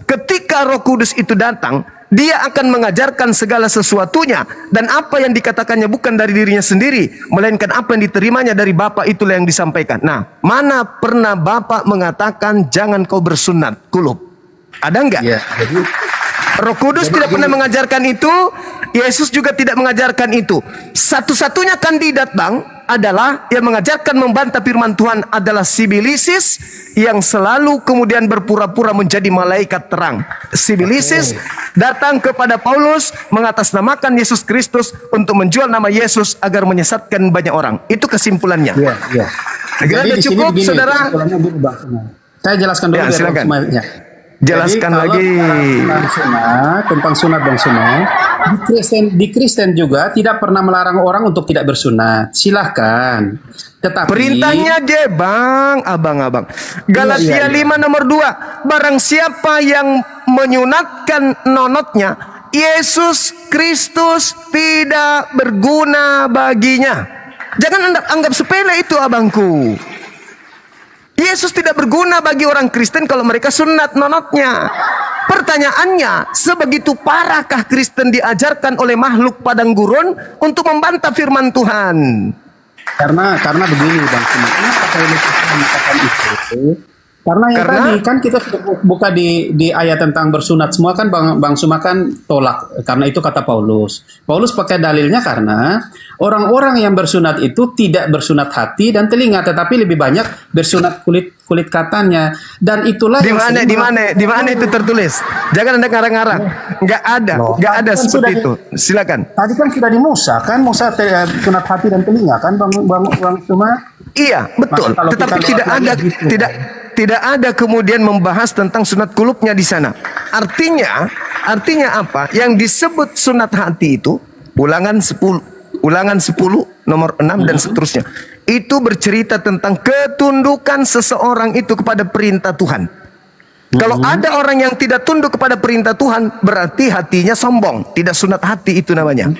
ketika Roh Kudus itu datang, dia akan mengajarkan segala sesuatunya. Dan apa yang dikatakannya bukan dari dirinya sendiri, melainkan apa yang diterimanya dari Bapa, itulah yang disampaikan. Nah, mana pernah Bapa mengatakan jangan kau bersunat kulub? Ada enggak? Ya, jadi, Roh Kudus tidak pernah mengajarkan itu. Yesus juga tidak mengajarkan itu. Satu-satunya kandidat, Bang, adalah yang mengajarkan membantah firman Tuhan adalah Sibilisis, yang selalu kemudian berpura-pura menjadi malaikat terang. Sibilisis datang kepada Paulus mengatasnamakan Yesus Kristus untuk menjual nama Yesus agar menyesatkan banyak orang. Itu kesimpulannya. Iya. Jadi cukup, begini, saudara. Saya jelaskan dulu. Ya, silakan. Jelaskan. Jadi, lagi tentang sunat dan sunat. Di Kristen juga tidak pernah melarang orang untuk tidak bersunat. Silahkan. Tetapi perintahnya aja, Bang, abang-abang. Galatia 5 nomor 2. Barang siapa yang menyunatkan nonotnya, Yesus Kristus tidak berguna baginya. Jangan anggap sepele itu, abangku. Yesus tidak berguna bagi orang Kristen kalau mereka sunat nonotnya. Pertanyaannya, sebegitu parahkah Kristen diajarkan oleh makhluk padang gurun untuk membantah firman Tuhan? Karena begini, Bang, kenapa Paulus mengatakan itu? Karena tadi kan kita sudah buka di ayat tentang bersunat semua kan, Bang Suma kan tolak karena itu kata Paulus. Paulus pakai dalilnya karena orang-orang yang bersunat itu tidak bersunat hati dan telinga, tetapi lebih banyak bersunat kulit katanya. Dan itulah di mana itu tertulis? Jangan Anda ngarang-ngarang. Enggak ada seperti itu. Silakan. Tadi kan sudah di Musa kan, sunat hati dan telinga kan, Bang Suma? Iya, betul. Tetapi tidak ada kemudian membahas tentang sunat kulubnya di sana. Artinya apa? Yang disebut sunat hati itu Ulangan 10 nomor 6 dan seterusnya. Itu bercerita tentang ketundukan seseorang itu kepada perintah Tuhan. Kalau ada orang yang tidak tunduk kepada perintah Tuhan, berarti hatinya sombong. Tidak sunat hati itu namanya.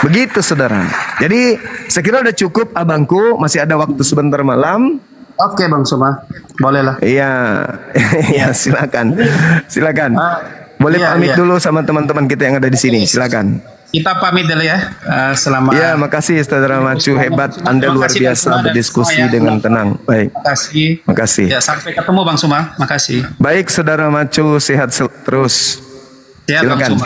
Begitu saudara. Jadi saya kira udah cukup abangku. Masih ada waktu sebentar malam. Oke Bang Suma, bolehlah. Iya, ya silakan. Silakan. Boleh iya, pamit iya. dulu sama teman-teman kita yang ada di sini. Silakan. Kita pamit dulu ya. Selamat. Ya, makasih Saudara Macu, hebat. Anda luar Makasih, Bang biasa Suma, dan berdiskusi semua ya. dengan tenang. Baik. Makasih. Makasih. Ya, sampai ketemu Bang Suma. Makasih. Baik Saudara Macu, sehat terus. Sehat Bang Silakan. Suma.